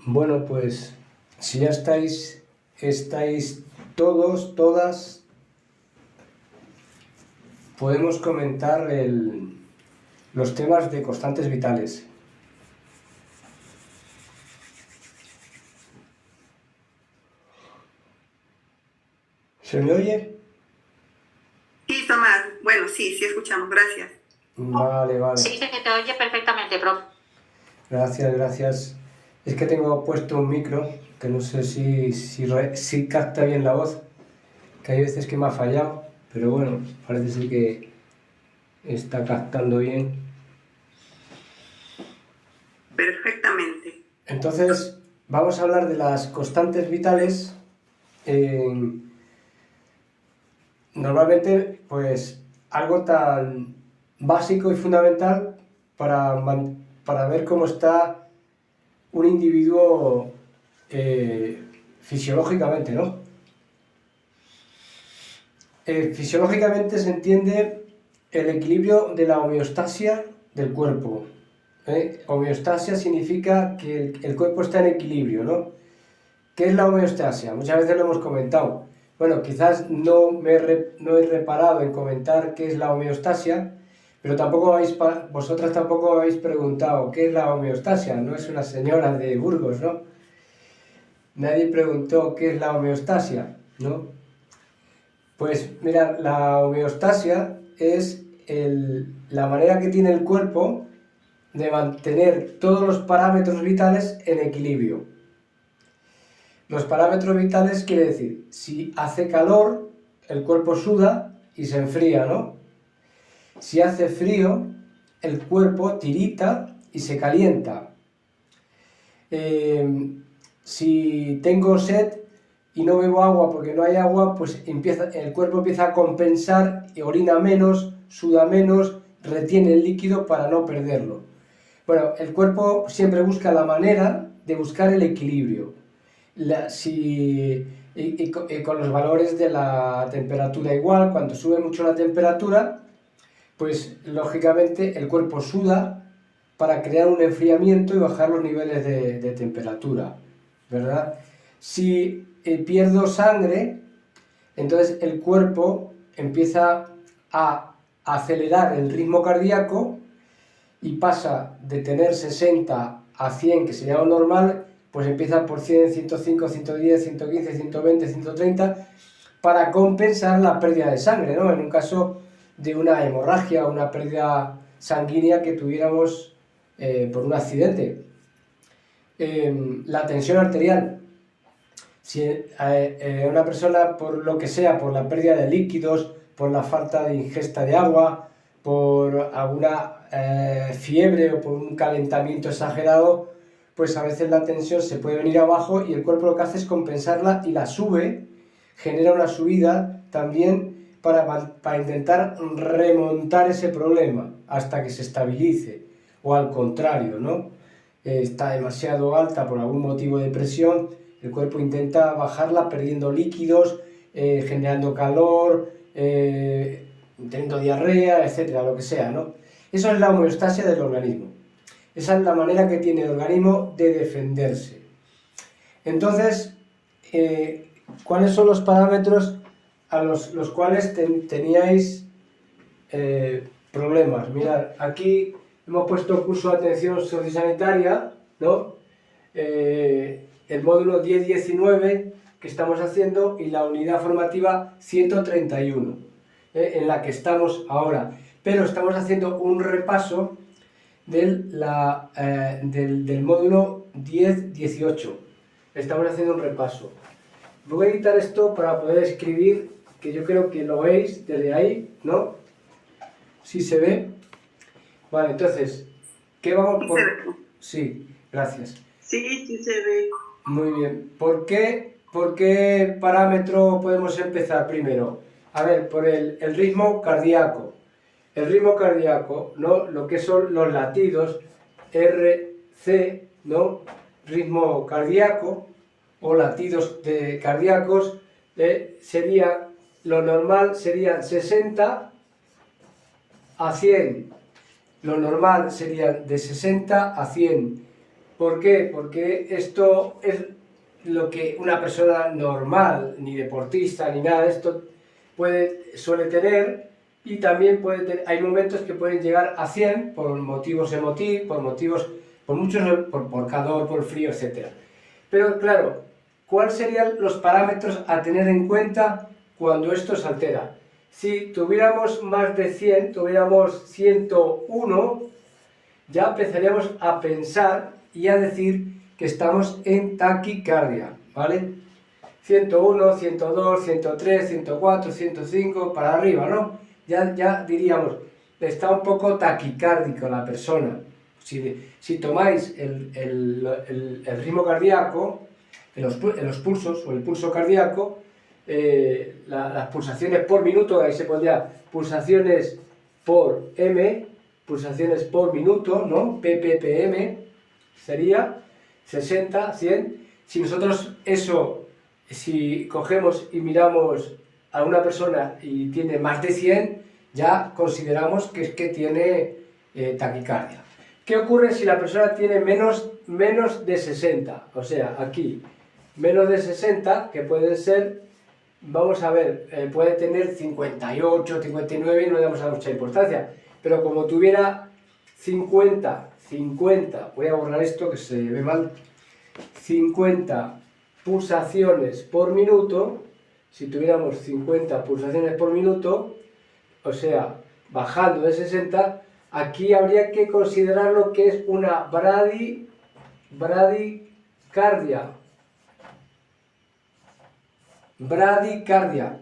Bueno, pues si ya estáis todos, todas, podemos comentar los temas de constantes vitales. ¿Se me oye? Sí, Tomás. Bueno, sí escuchamos. Gracias. Vale, vale. Sí, se te oye perfectamente, profe. Gracias, gracias. Es que tengo puesto un micro que no sé si capta bien la voz, que hay veces que me ha fallado, pero bueno, parece ser que está captando bien. Perfectamente. Entonces, vamos a hablar de las constantes vitales. Normalmente, pues, algo tan básico y fundamental para ver cómo está un individuo fisiológicamente, ¿no? Fisiológicamente se entiende el equilibrio de la homeostasia del cuerpo. Homeostasia significa que el cuerpo está en equilibrio, ¿no? ¿Qué es la homeostasia? Muchas veces lo hemos comentado. Bueno, quizás no he reparado en comentar qué es la homeostasia, pero vosotras tampoco habéis preguntado qué es la homeostasia. No es una señora de Burgos, ¿no? Nadie preguntó qué es la homeostasia, ¿no? Pues mira, la homeostasia es la manera que tiene el cuerpo de mantener todos los parámetros vitales en equilibrio. Los parámetros vitales quiere decir, si hace calor, el cuerpo suda y se enfría, ¿no? Si hace frío, el cuerpo tirita y se calienta. Si tengo sed y no bebo agua porque no hay agua, pues el cuerpo empieza a compensar, orina menos, suda menos, retiene el líquido para no perderlo. Bueno, el cuerpo siempre busca la manera de buscar el equilibrio. Con los valores de la temperatura igual, cuando sube mucho la temperatura, pues lógicamente el cuerpo suda para crear un enfriamiento y bajar los niveles de temperatura, ¿verdad? Si pierdo sangre, entonces el cuerpo empieza a acelerar el ritmo cardíaco y pasa de tener 60 a 100, que sería lo normal, pues empieza por 100, 105, 110, 115, 120, 130, para compensar la pérdida de sangre, ¿no? En un caso de una hemorragia o una pérdida sanguínea que tuviéramos por un accidente. La tensión arterial. Si una persona, por lo que sea, por la pérdida de líquidos, por la falta de ingesta de agua, por alguna fiebre o por un calentamiento exagerado, pues a veces la tensión se puede venir abajo y el cuerpo lo que hace es compensarla y la sube, genera una subida también para intentar remontar ese problema hasta que se estabilice, o al contrario, ¿no? Está demasiado alta por algún motivo de presión, el cuerpo intenta bajarla perdiendo líquidos, generando calor, teniendo diarrea, etcétera, lo que sea, ¿no? Eso es la homeostasia del organismo. Esa es la manera que tiene el organismo de defenderse. Entonces, ¿cuáles son los parámetros a los cuales teníais problemas? Mirad, aquí hemos puesto curso de atención sociosanitaria, ¿no? El módulo 10-19 que estamos haciendo y la unidad formativa 131, en la que estamos ahora. Pero estamos haciendo un repaso del módulo 10-18. Estamos haciendo un repaso. Voy a quitar esto para poder escribir, que yo creo que lo veis desde ahí, ¿no? ¿Sí se ve? Vale, entonces, ¿qué vamos por...? Sí, gracias. Sí se ve. Muy bien. ¿Por qué parámetro podemos empezar primero? A ver, por el ritmo cardíaco. El ritmo cardíaco, ¿no? Lo que son los latidos, RC, ¿no? Ritmo cardíaco o latidos cardíacos, lo normal sería 60 a 100. Lo normal sería de 60 a 100. ¿Por qué? Porque esto es lo que una persona normal, ni deportista, ni nada de esto, suele tener, y también hay momentos que pueden llegar a 100 por motivos emotivos, por calor, por frío, etc. Pero claro, ¿cuáles serían los parámetros a tener en cuenta cuando esto se altera? Si tuviéramos más de 100, tuviéramos 101, ya empezaríamos a pensar y a decir que estamos en taquicardia, ¿vale? 101, 102, 103, 104, 105, para arriba, ¿no? Ya diríamos, está un poco taquicárdico la persona. Si tomáis el ritmo cardíaco, en los pulsos, o el pulso cardíaco, las pulsaciones por minuto, ahí se pondría pulsaciones por M, pulsaciones por minuto, ¿no? ppm, sería 60, 100. Si nosotros si cogemos y miramos a una persona y tiene más de 100, ya consideramos que tiene taquicardia. ¿Qué ocurre si la persona tiene menos de 60? O sea, aquí, menos de 60, que pueden ser, vamos a ver, puede tener 58, 59 y no le damos a mucha importancia. Pero como tuviera 50, voy a borrar esto que se ve mal, 50 pulsaciones por minuto, si tuviéramos 50 pulsaciones por minuto, o sea, bajando de 60, aquí habría que considerar lo que es una bradicardia. Bradicardia,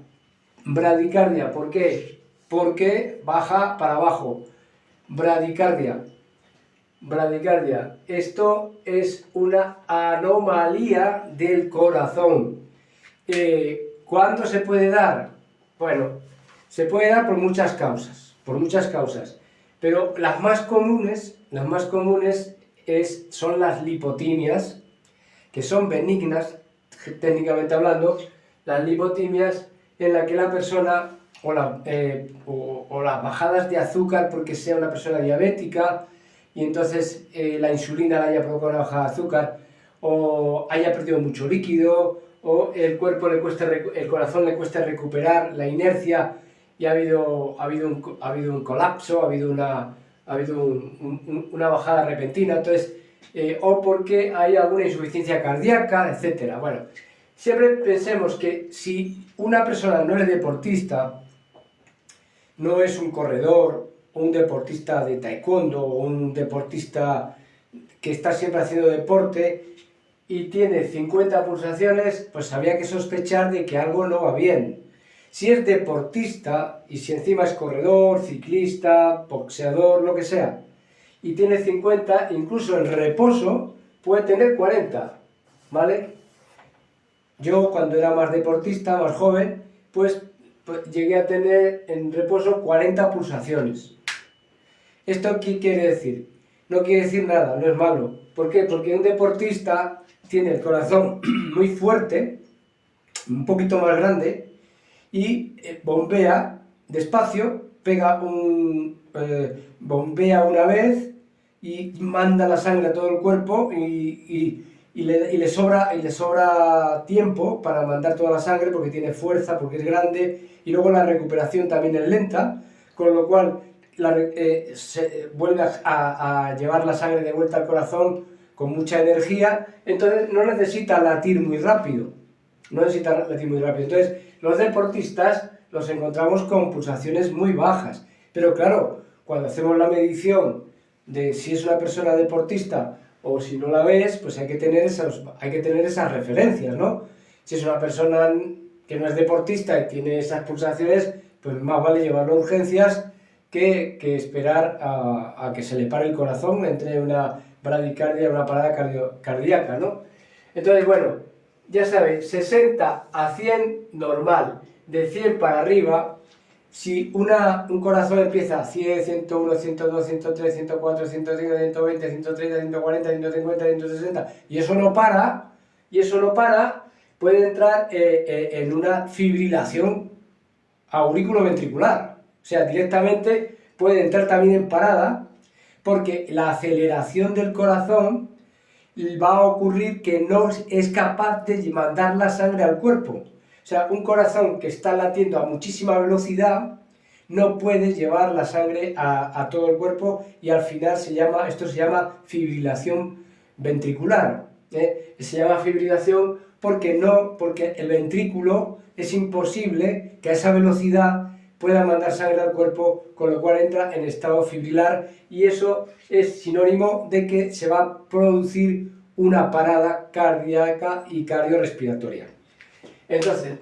¿por qué? Porque baja para abajo. Bradicardia. Esto es una anomalía del corazón. ¿Cuándo se puede dar? Bueno, se puede dar por muchas causas, pero las más comunes son las lipotimias, que son benignas, técnicamente hablando, las lipotimias en la que la persona, o las bajadas de azúcar porque sea una persona diabética, y entonces la insulina le haya provocado una bajada de azúcar, o haya perdido mucho líquido, o el corazón le cuesta recuperar la inercia, y ha habido un colapso, ha habido una bajada repentina, entonces, o porque hay alguna insuficiencia cardíaca, etc. Bueno, siempre pensemos que si una persona no es deportista, no es un corredor, un deportista de taekwondo, o un deportista que está siempre haciendo deporte y tiene 50 pulsaciones, pues habría que sospechar de que algo no va bien. Si es deportista, y si encima es corredor, ciclista, boxeador, lo que sea, y tiene 50, incluso en reposo puede tener 40, ¿vale? Yo, cuando era más deportista, más joven, pues llegué a tener en reposo 40 pulsaciones. ¿Esto qué quiere decir? No quiere decir nada, no es malo. ¿Por qué? Porque un deportista tiene el corazón muy fuerte, un poquito más grande, y bombea despacio, bombea una vez y manda la sangre a todo el cuerpo, y le sobra tiempo para mandar toda la sangre porque tiene fuerza, porque es grande, y luego la recuperación también es lenta, con lo cual se vuelve a llevar la sangre de vuelta al corazón con mucha energía, entonces no necesita latir muy rápido. Entonces, los deportistas los encontramos con pulsaciones muy bajas, pero claro, cuando hacemos la medición de si es una persona deportista o si no la ves, pues hay que tener esas referencias, ¿no? Si es una persona que no es deportista y tiene esas pulsaciones, pues más vale llevarlo a urgencias que esperar a que se le pare el corazón, entre una bradicardia, una parada cardíaca, ¿no? Entonces, bueno, ya sabéis, 60 a 100 normal, de 100 para arriba, si un corazón empieza a 100, 101, 102, 103, 104, 105, 120, 130, 140, 150, 160, y eso no para, puede entrar en una fibrilación auriculoventricular. O sea, directamente puede entrar también en parada, porque la aceleración del corazón va a ocurrir que no es capaz de mandar la sangre al cuerpo. O sea, un corazón que está latiendo a muchísima velocidad no puede llevar la sangre a todo el cuerpo y al final esto se llama fibrilación ventricular. Se llama fibrilación porque el ventrículo es imposible que a esa velocidad pueda mandar sangre al cuerpo, con lo cual entra en estado fibrilar y eso es sinónimo de que se va a producir una parada cardíaca y cardiorrespiratoria. Entonces,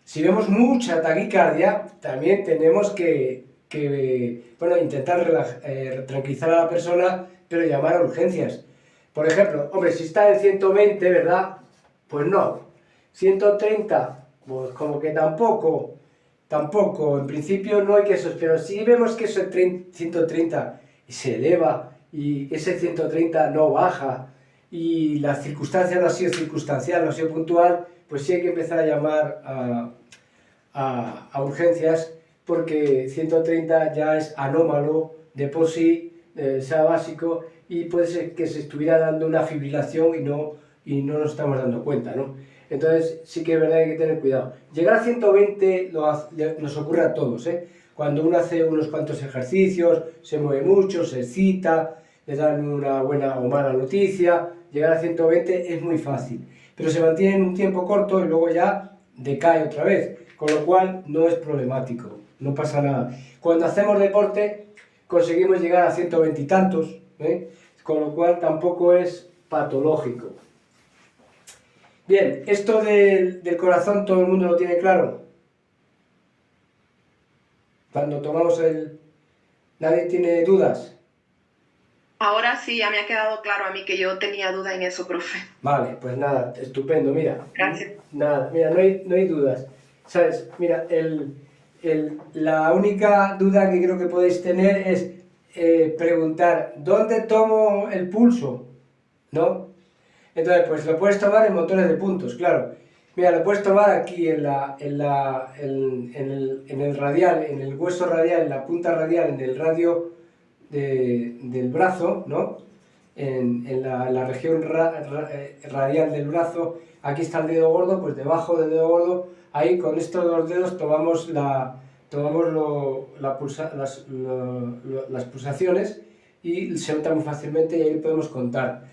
si vemos mucha taquicardia, también tenemos que intentar tranquilizar a la persona, pero llamar a urgencias. Por ejemplo, hombre, si está en 120, ¿verdad? Pues no. 130, pues como que tampoco, en principio no hay que eso, pero si vemos que ese 130 se eleva y ese 130 no baja y la circunstancia no ha sido circunstancial, no ha sido puntual, pues sí hay que empezar a llamar a urgencias porque 130 ya es anómalo de por sí, sea básico y puede ser que se estuviera dando una fibrilación y no nos estamos dando cuenta, ¿no? Entonces sí que es verdad que hay que tener cuidado. Llegar a 120 nos ocurre a todos, ¿eh? Cuando uno hace unos cuantos ejercicios, se mueve mucho, se excita, le dan una buena o mala noticia, llegar a 120 es muy fácil, pero se mantiene en un tiempo corto y luego ya decae otra vez, con lo cual no es problemático, no pasa nada. Cuando hacemos deporte conseguimos llegar a 120 y tantos, con lo cual tampoco es patológico. Bien, esto del corazón todo el mundo lo tiene claro. Cuando tomamos ¿Nadie tiene dudas? Ahora sí, ya me ha quedado claro a mí que yo tenía duda en eso, profe. Vale, pues nada, estupendo, mira. Gracias. Nada, mira, no hay dudas. ¿Sabes? Mira, la única duda que creo que podéis tener es preguntar, ¿dónde tomo el pulso? ¿No? Entonces, pues lo puedes tomar en montones de puntos, claro. Mira, lo puedes tomar aquí en el radial, en el hueso radial, en la punta radial, en el radio del brazo, ¿no? En la región radial del brazo, aquí está el dedo gordo, pues debajo del dedo gordo, ahí con estos dos dedos tomamos las pulsaciones y se nota muy fácilmente y ahí podemos contar.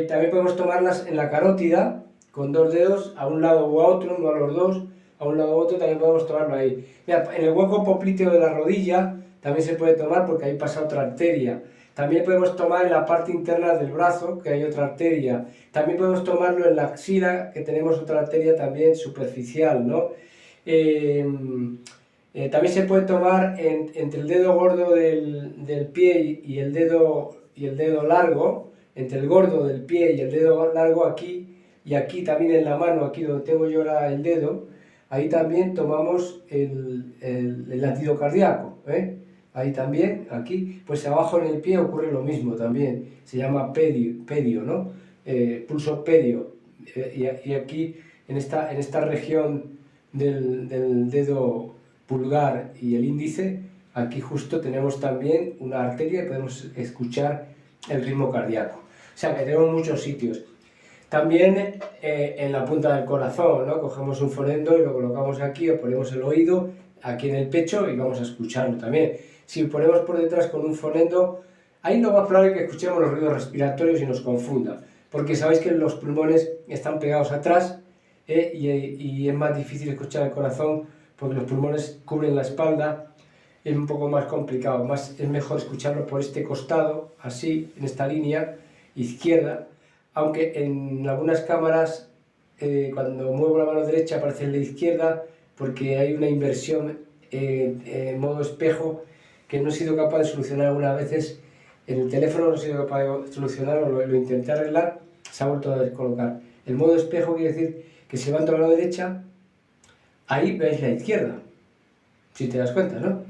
También podemos tomarlas en la carótida, con dos dedos, a un lado o a otro, no a los dos, a un lado u otro, también podemos tomarlo ahí. Mira, en el hueco popliteo de la rodilla también se puede tomar porque ahí pasa otra arteria. También podemos tomar en la parte interna del brazo, que hay otra arteria. También podemos tomarlo en la axila, que tenemos otra arteria también superficial, ¿no? También se puede tomar entre el dedo gordo del pie y el dedo largo, entre el gordo del pie y el dedo largo aquí, y aquí también en la mano, aquí donde tengo yo ahora el dedo, ahí también tomamos el latido cardíaco, ahí también, aquí, pues abajo en el pie ocurre lo mismo también, se llama pedio, ¿no? Pulso pedio, y aquí en esta región del dedo pulgar y el índice, aquí justo tenemos también una arteria y podemos escuchar el ritmo cardíaco. O sea que tenemos muchos sitios. También en la punta del corazón, ¿no? Cogemos un fonendo y lo colocamos aquí o ponemos el oído aquí en el pecho y vamos a escucharlo también. Si ponemos por detrás con un fonendo, ahí lo más probable es que escuchemos los ruidos respiratorios y nos confunda, porque sabéis que los pulmones están pegados atrás y es más difícil escuchar el corazón porque los pulmones cubren la espalda, es un poco más complicado, es mejor escucharlo por este costado, así, en esta línea izquierda, aunque en algunas cámaras cuando muevo la mano derecha aparece en la izquierda porque hay una inversión en modo espejo que no he sido capaz de solucionar algunas veces en el teléfono, no he sido capaz de solucionar, lo intenté arreglar, se ha vuelto a descolocar. El modo espejo quiere decir que si levanto la mano derecha, ahí veis la izquierda, si te das cuenta, ¿no?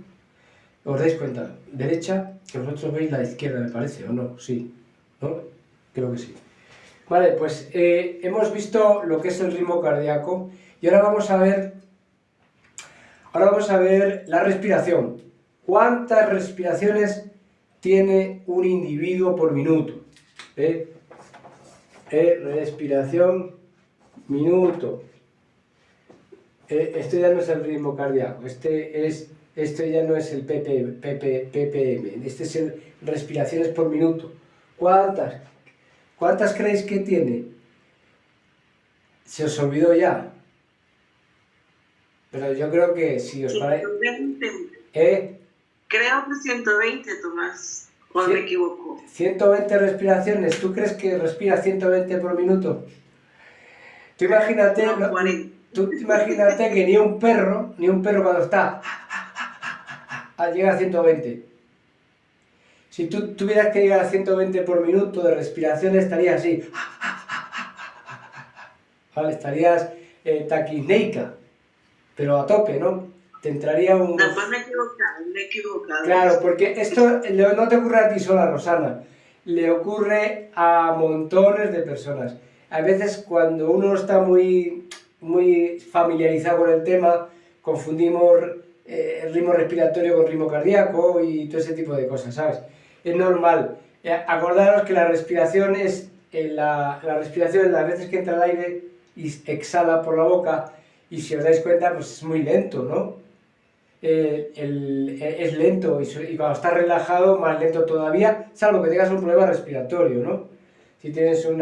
¿Os dais cuenta? Derecha, que vosotros veis la izquierda, me parece, ¿o no? Sí, ¿no? Creo que sí. Vale, pues hemos visto lo que es el ritmo cardíaco y ahora vamos a ver la respiración. ¿Cuántas respiraciones tiene un individuo por minuto? Respiración, minuto. Esto ya no es el ritmo cardíaco, esto ya no es el ppm, este es el respiraciones por minuto. ¿Cuántas creéis que tiene? Se os olvidó ya. Pero yo creo que si os parece... 120. Creo que 120, Tomás. ¿O me equivoco? 120 respiraciones. ¿Tú crees que respira 120 por minuto? Tú imagínate, No, 40. tú imagínate que ni un perro cuando está llega a 120. Si tú tuvieras que llegar a 120 por minuto de respiración, estarías así. ¿Vale? Estarías taquisneica, pero a tope, ¿no? Te entraría un... No, pues me he equivocado. Claro, porque esto no te ocurre a ti sola, Rosana. Le ocurre a montones de personas. A veces cuando uno está muy familiarizado con el tema, confundimos ritmo respiratorio con ritmo cardíaco y todo ese tipo de cosas, ¿sabes? Es normal. Acordaros que la respiración es la respiración las veces que entra el aire y exhala por la boca, y si os dais cuenta, pues es muy lento, ¿no? Es lento y cuando estás relajado, más lento todavía, salvo que tengas un problema respiratorio, ¿no? Si tienes un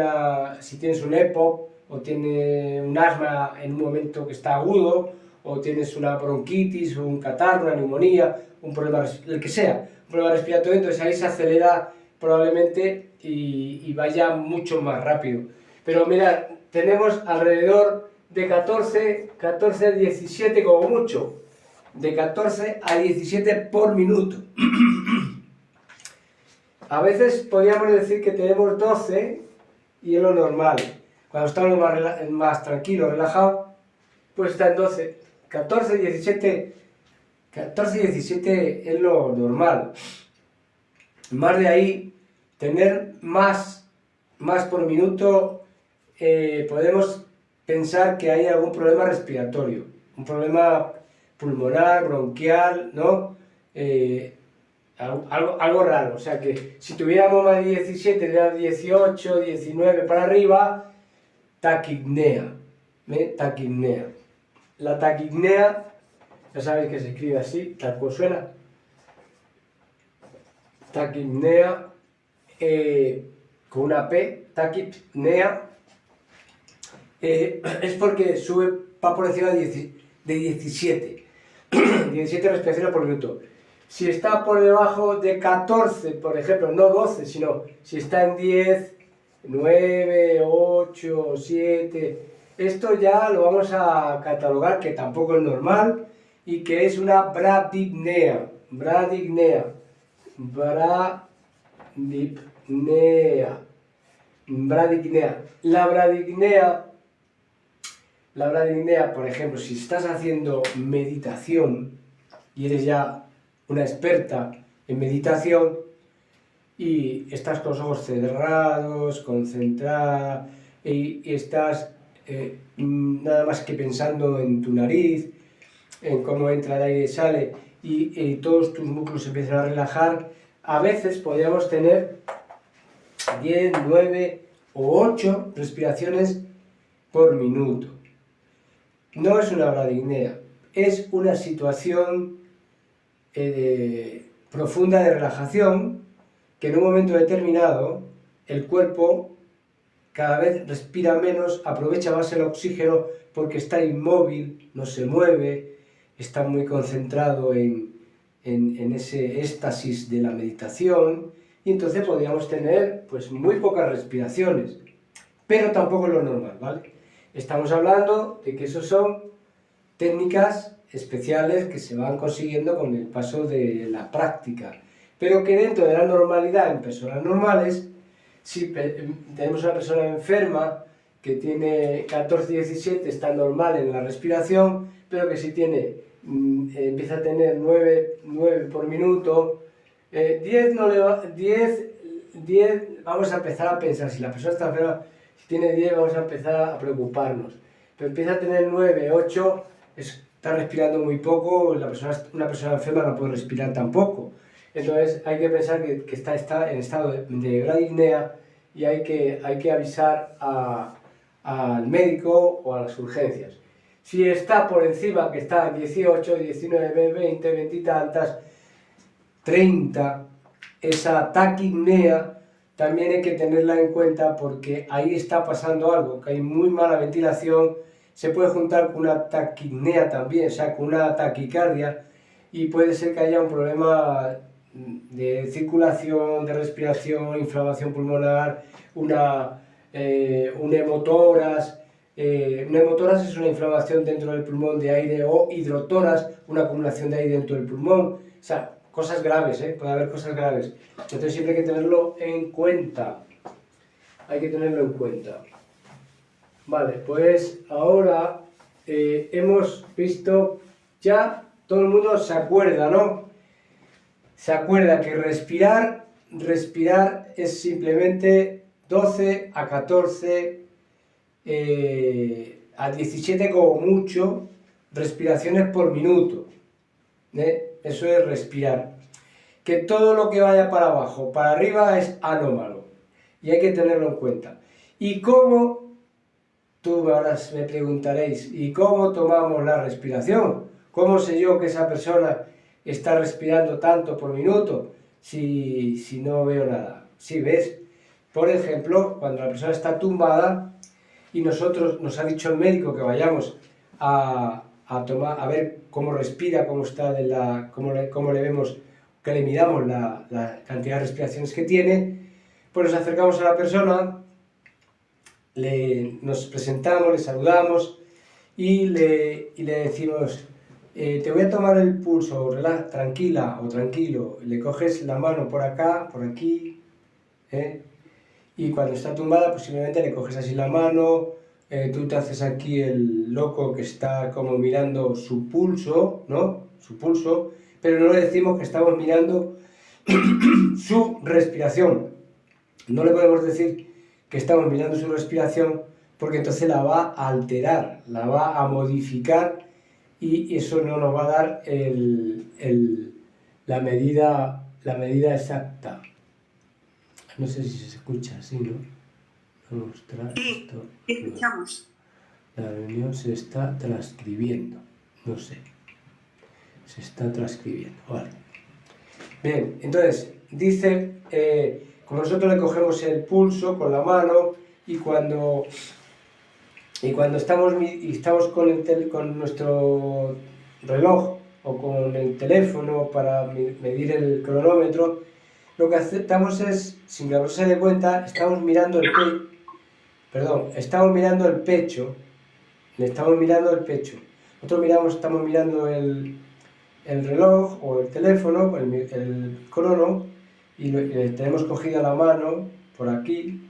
EPOC o tienes un asma en un momento que está agudo, o tienes una bronquitis, o un catarro, una neumonía, un problema, el que sea, un problema respiratorio, entonces ahí se acelera probablemente y vaya mucho más rápido. Pero mirad, tenemos alrededor de 14, 17 como mucho, de 14 a 17 por minuto. A veces podríamos decir que tenemos 12 y es lo normal. Cuando estamos más tranquilos, relajados, pues está en 12. 14, 17 es lo normal. Más de ahí, tener más por minuto, podemos pensar que hay algún problema respiratorio, un problema pulmonar, bronquial, ¿no? Algo raro, o sea que si tuviéramos más de 17, de 18, 19 para arriba, taquipnea, taquipnea. La taquipnea, ya sabéis que se escribe así, tal cual suena. Taquipnea, con una P, taquipnea, es porque va por encima de 17, 17 respiraciones por minuto. Si está por debajo de 14, por ejemplo, no 12, sino si está en 10, 9, 8, 7, esto ya lo vamos a catalogar que tampoco es normal y que es una bradypnea. Bradypnea. La bradypnea, por ejemplo, si estás haciendo meditación y eres ya una experta en meditación y estás con los ojos cerrados, concentrada y estás nada más que pensando en tu nariz, en cómo entra el aire y sale y todos tus músculos empiezan a relajar, a veces podríamos tener 10, 9 o 8 respiraciones por minuto. No es una bradypnea, es una situación profunda de relajación que en un momento determinado el cuerpo cada vez respira menos, aprovecha más el oxígeno porque está inmóvil, no se mueve, está muy concentrado en ese éxtasis de la meditación y entonces podríamos tener pues muy pocas respiraciones, pero tampoco es lo normal, ¿vale? Estamos hablando de que eso son técnicas especiales que se van consiguiendo con el paso de la práctica, pero que dentro de la normalidad en personas normales, si tenemos una persona enferma que tiene 14, 17, está normal en la respiración, pero que si empieza a tener 9 por minuto, 10 no le va, 10, vamos a empezar a pensar, si la persona está enferma, si tiene 10 vamos a empezar a preocuparnos, pero empieza a tener 9, 8, está respirando muy poco, una persona enferma no puede respirar tampoco. Entonces hay que pensar que está en estado de bradypnea y hay que avisar al médico o a las urgencias. Si está por encima, que está 18, 19, 20, 20 y tantas, 30, esa taquipnea también hay que tenerla en cuenta porque ahí está pasando algo, que hay muy mala ventilación, se puede juntar con una taquipnea también, o sea, con una taquicardia, y puede ser que haya un problema de circulación, de respiración, inflamación pulmonar, un hemotoras. Un hemotoras es una inflamación dentro del pulmón de aire, o hidrotoras, una acumulación de aire dentro del pulmón. O sea, cosas graves, puede haber cosas graves. Entonces siempre hay que tenerlo en cuenta. Hay que tenerlo en cuenta. Vale, pues ahora hemos visto, ya todo el mundo se acuerda, ¿no? Se acuerda que respirar es simplemente 12 a 14, a 17 como mucho, respiraciones por minuto. Eso es respirar. Que todo lo que vaya para abajo, para arriba es anómalo. Y hay que tenerlo en cuenta. ¿Y cómo? Ahora me preguntaréis, ¿y cómo tomamos la respiración? ¿Cómo sé yo que esa persona está respirando tanto por minuto si no veo nada? Si ves, por ejemplo, cuando la persona está tumbada y nos ha dicho el médico que vayamos a ver cómo respira, cómo está cómo le vemos, que le midamos la cantidad de respiraciones que tiene, pues nos acercamos a la persona, nos presentamos, le saludamos y le decimos, te voy a tomar el pulso, tranquila o tranquilo, le coges la mano por acá, por aquí, y cuando está tumbada, pues simplemente le coges así la mano, tú te haces aquí el loco que está como mirando su pulso, ¿no? Su pulso, pero no le decimos que estamos mirando su respiración. No le podemos decir que estamos mirando su respiración porque entonces la va a alterar, la va a modificar y eso no nos va a dar la medida exacta. No sé si se escucha así, ¿no? Vamos a mostrar esto. Sí, escuchamos. La reunión se está transcribiendo, no sé. Se está transcribiendo, vale. Bien, entonces, dice, como nosotros le cogemos el pulso con la mano y cuando estamos con nuestro reloj o con el teléfono para medir el cronómetro, lo que hacemos es, sin que la persona se dé cuenta, estamos mirando el pecho, le estamos mirando el pecho. Nosotros estamos mirando el reloj o el teléfono, el crono, y le tenemos cogida la mano por aquí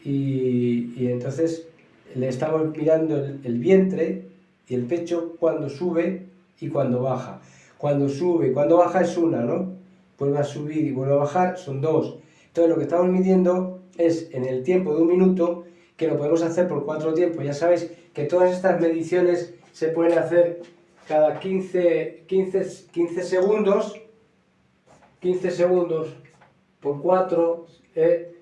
y entonces le estamos mirando el vientre y el pecho cuando sube y cuando baja. Cuando sube y cuando baja es una, ¿no? Vuelve a subir y vuelve a bajar, son dos. Entonces lo que estamos midiendo es en el tiempo de un minuto, que lo podemos hacer por 4 tiempos. Ya sabéis que todas estas mediciones se pueden hacer cada 15 segundos, 15 segundos por 4,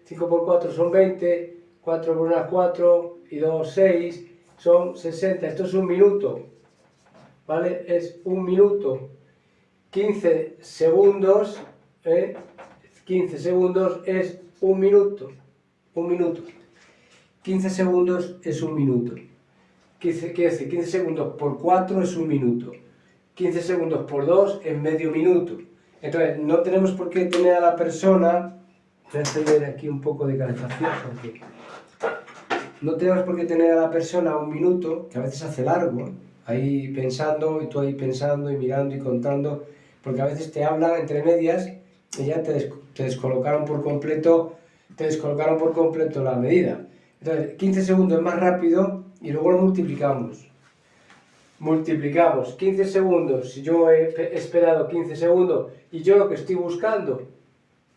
5 por 4 son 20, 4 por 1 4 y 2, 6, son 60. Esto es un minuto, ¿vale? Es un minuto. 15 segundos, 15 segundos es un minuto. 15 segundos es un minuto. 15 segundos por 4 es un minuto. 15 segundos por 2 es medio minuto. Entonces, no tenemos por qué tener a la persona... Voy a tener aquí un poco de calefacción porque... No tenemos por qué tener a la persona un minuto, que a veces hace largo, ahí pensando, y tú ahí pensando y mirando y contando, porque a veces te hablan entre medias y ya te descolocaron por completo la medida. Entonces, 15 segundos es más rápido y luego lo multiplicamos. 15 segundos, si yo he esperado 15 segundos y yo lo que estoy buscando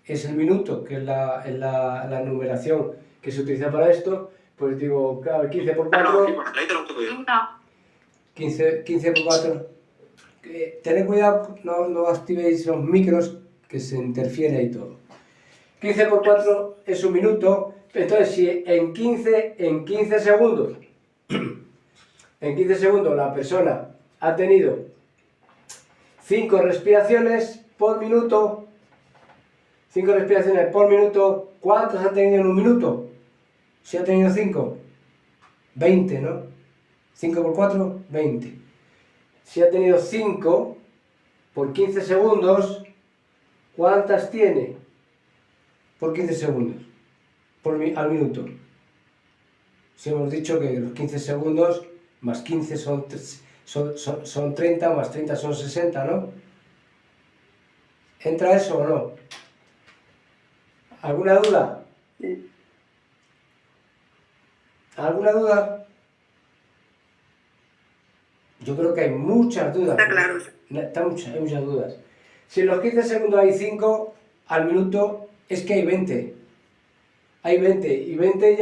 es el minuto, que es la numeración que se utiliza para esto, pues digo, claro, 15 por 4... 15 por 4... Tened cuidado, no activéis los micros, que se interfiere y todo. 15 por 4 es un minuto. Entonces, si en 15 segundos, en 15 segundos la persona ha tenido 5 respiraciones por minuto, 5 respiraciones por minuto, ¿cuántas ha tenido en un minuto? Si ha tenido 5, 20, ¿no? 5 por 4, 20. Si ha tenido 5 por 15 segundos, ¿cuántas tiene por 15 segundos? Al minuto. Si hemos dicho que los 15 segundos más 15 son 30, más 30 son 60, ¿no? ¿Entra eso o no? ¿Alguna duda? Sí. ¿Alguna duda? Yo creo que hay muchas dudas. Está claro. Hay muchas dudas. Si en los 15 segundos hay 5, al minuto es que hay 20. Hay 20. Y 20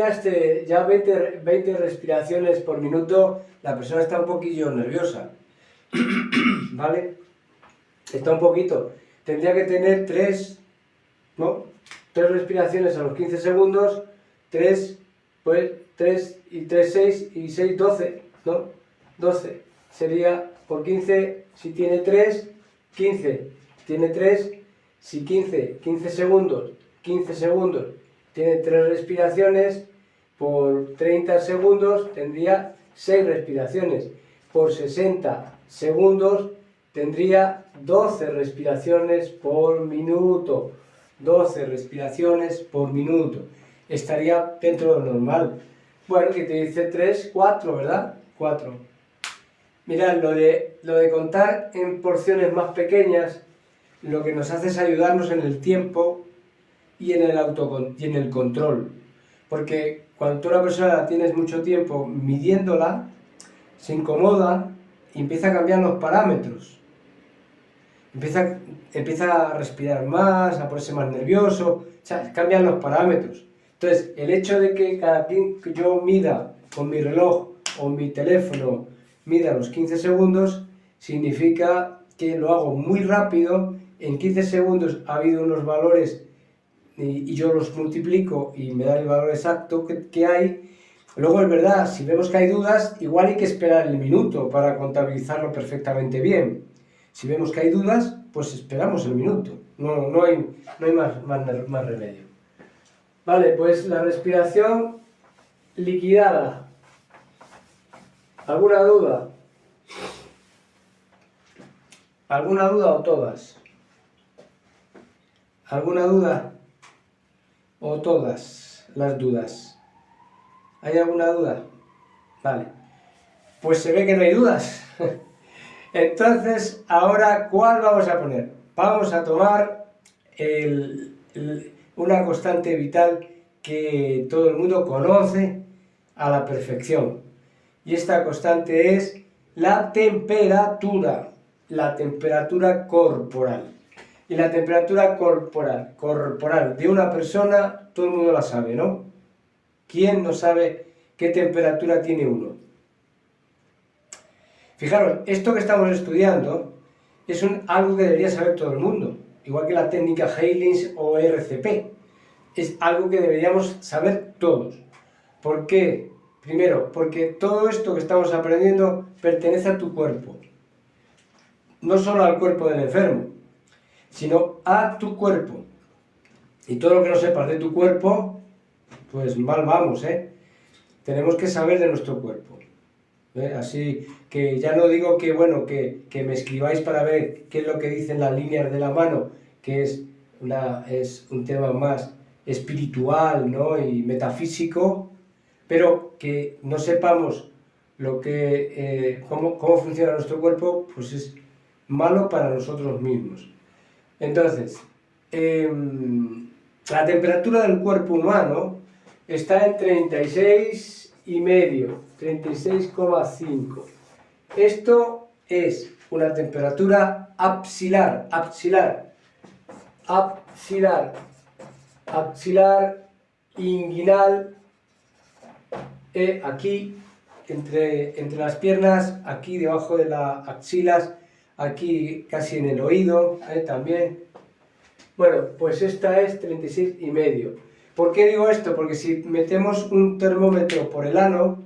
ya 20 respiraciones por minuto, la persona está un poquillo nerviosa. ¿Vale? Está un poquito. Tendría que tener 3, ¿no? 3 respiraciones a los 15 segundos, 3, pues 3 y 3, 6 y 6, 12, ¿no? 12 sería por 15, si tiene 3, 15, tiene 3, si 15 segundos, 15 segundos, tiene 3 respiraciones, por 30 segundos tendría 6 respiraciones, por 60 segundos tendría 12 respiraciones por minuto. 12 respiraciones por minuto. Estaría dentro de lo normal. Bueno, que te dice 3, 4, ¿verdad? 4. Mirad, lo de contar en porciones más pequeñas, lo que nos hace es ayudarnos en el tiempo y en el control. Porque cuando tú a una persona tienes mucho tiempo midiéndola, se incomoda y empieza a cambiar los parámetros. Empieza a respirar más, a ponerse más nervioso, o sea, cambian los parámetros. Entonces, el hecho de que cada vez que yo mida con mi reloj o mi teléfono, mida los 15 segundos, significa que lo hago muy rápido, en 15 segundos ha habido unos valores y yo los multiplico y me da el valor exacto que hay. Luego es verdad, si vemos que hay dudas, igual hay que esperar el minuto para contabilizarlo perfectamente bien. Si vemos que hay dudas, pues esperamos el minuto. No hay más remedio. Vale, pues la respiración liquidada. ¿Alguna duda? ¿Alguna duda o todas? ¿Alguna duda o todas las dudas? ¿Hay alguna duda? Vale. Pues se ve que no hay dudas. Entonces, ahora, ¿cuál vamos a poner? Vamos a tomar una constante vital que todo el mundo conoce a la perfección. Y esta constante es la temperatura corporal. Y la temperatura corporal de una persona, todo el mundo la sabe, ¿no? ¿Quién no sabe qué temperatura tiene uno? Fijaros, esto que estamos estudiando es algo que debería saber todo el mundo, igual que la técnica Heilings o RCP. Es algo que deberíamos saber todos. ¿Por qué? Primero, porque todo esto que estamos aprendiendo pertenece a tu cuerpo. No solo al cuerpo del enfermo, sino a tu cuerpo. Y todo lo que no sepas de tu cuerpo, pues mal vamos, ¿eh? Tenemos que saber de nuestro cuerpo. Así que ya no digo que, bueno, que me escribáis para ver qué es lo que dicen las líneas de la mano, que es un tema más espiritual, ¿no? Y metafísico, pero que no sepamos cómo funciona nuestro cuerpo, pues es malo para nosotros mismos. Entonces, la temperatura del cuerpo humano está en 36,5, 36,5. Esto es una temperatura axilar, inguinal, aquí entre las piernas, aquí debajo de las axilas, aquí casi en el oído, también. Bueno, pues esta es 36,5. ¿Por qué digo esto? Porque si metemos un termómetro por el ano,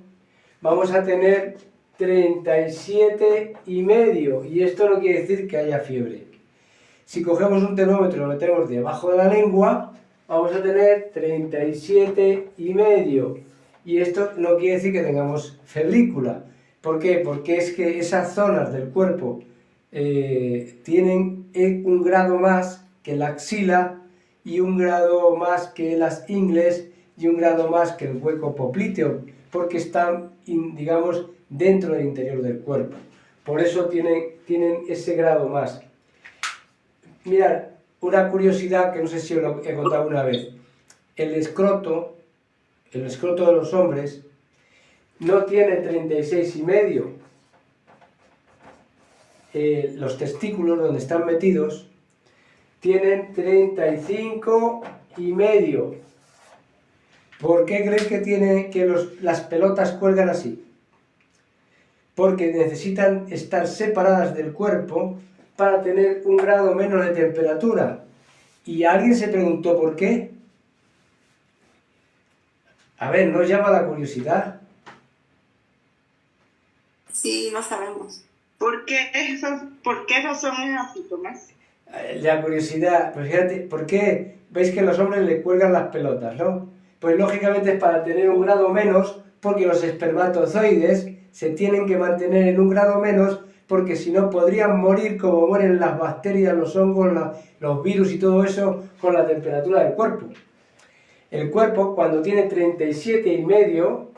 vamos a tener 37,5 y esto no quiere decir que haya fiebre. Si cogemos un termómetro y lo metemos debajo de la lengua, vamos a tener 37,5 y esto no quiere decir que tengamos febrícula. ¿Por qué? Porque es que esas zonas del cuerpo tienen un grado más que la axila y un grado más que las ingles y un grado más que el hueco popliteo, porque están, digamos, dentro del interior del cuerpo. Por eso tienen ese grado más. Mirad, una curiosidad que no sé si os lo he contado una vez. El escroto de los hombres no tiene 36,5. Los testículos donde están metidos tienen 35,5. ¿Por qué creéis que las pelotas cuelgan así? Porque necesitan estar separadas del cuerpo para tener un grado menos de temperatura. ¿Y alguien se preguntó por qué? A ver, ¿no os llama la curiosidad? Sí, no sabemos. ¿Por qué razón es así, Tomás? La curiosidad, pues fíjate, ¿por qué veis que los hombres le cuelgan las pelotas, no? Pues lógicamente es para tener un grado menos, porque los espermatozoides se tienen que mantener en un grado menos, porque si no podrían morir como mueren las bacterias, los hongos, los virus y todo eso con la temperatura del cuerpo. El cuerpo cuando tiene 37,5,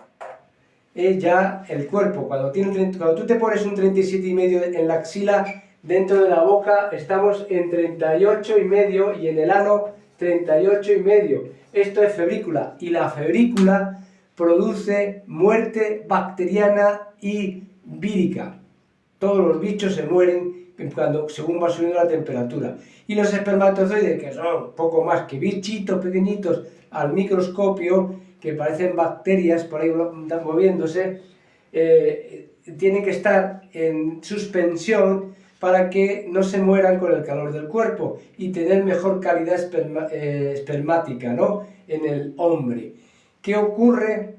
ya el cuerpo, cuando tú te pones un 37,5 en la axila, dentro de la boca estamos en 38,5 y en el ano 38,5. Esto es febrícula y la febrícula produce muerte bacteriana y vírica. Todos los bichos se mueren según va subiendo la temperatura. Y los espermatozoides, que son poco más que bichitos pequeñitos al microscopio, que parecen bacterias por ahí moviéndose, tienen que estar en suspensión para que no se mueran con el calor del cuerpo y tener mejor calidad espermática, ¿no?, en el hombre. ¿Qué ocurre?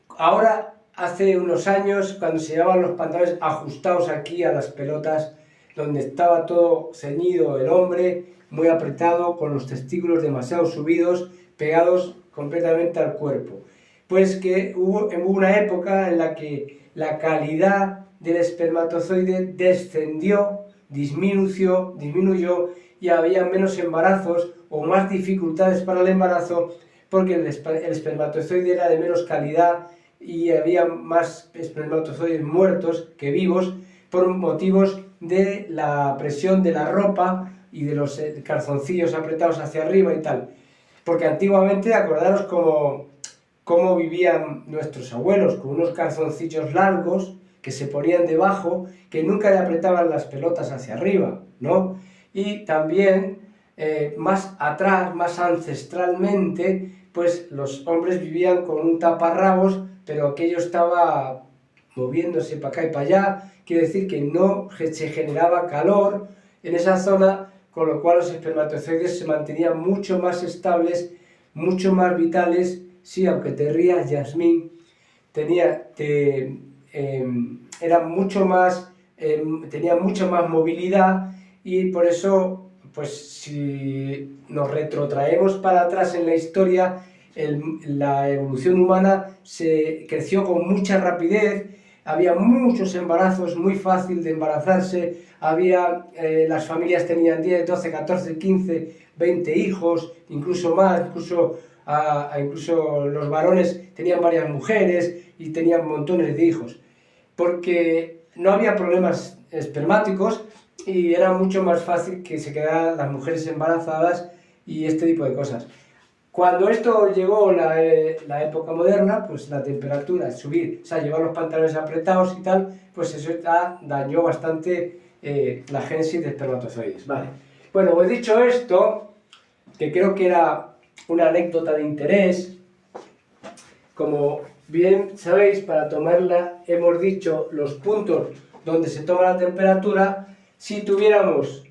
Ahora, hace unos años, cuando se llevaban los pantalones ajustados aquí a las pelotas, donde estaba todo ceñido el hombre, muy apretado, con los testículos demasiado subidos, pegados completamente al cuerpo. Pues que hubo una época en la que la calidad del espermatozoide descendió, disminuyó y había menos embarazos o más dificultades para el embarazo porque el espermatozoide era de menos calidad y había más espermatozoides muertos que vivos por motivos de la presión de la ropa y de los calzoncillos apretados hacia arriba y tal. Porque antiguamente, acordaros cómo vivían nuestros abuelos, con unos calzoncillos largos que se ponían debajo, que nunca le apretaban las pelotas hacia arriba, ¿no? Y también, más atrás, más ancestralmente, pues los hombres vivían con un taparrabos, pero aquello estaba moviéndose para acá y para allá, quiere decir que no se generaba calor en esa zona, con lo cual los espermatozoides se mantenían mucho más estables, mucho más vitales. Sí, aunque te rías, Yasmín, tenía mucha más movilidad y por eso, pues si nos retrotraemos para atrás en la historia, la evolución humana se creció con mucha rapidez, había muchos embarazos, muy fácil de embarazarse, las familias tenían 10, 12, 14, 15, 20 hijos, incluso más, incluso los varones tenían varias mujeres y tenían montones de hijos, porque no había problemas espermáticos y era mucho más fácil que se quedaran las mujeres embarazadas y este tipo de cosas. Cuando esto llegó la época moderna, pues la temperatura, subir, o sea, llevar los pantalones apretados y tal, pues eso dañó bastante la génesis de espermatozoides. Vale. Bueno, pues dicho esto, que creo que era una anécdota de interés, como bien sabéis, para tomarla hemos dicho los puntos donde se toma la temperatura. Si tuviéramos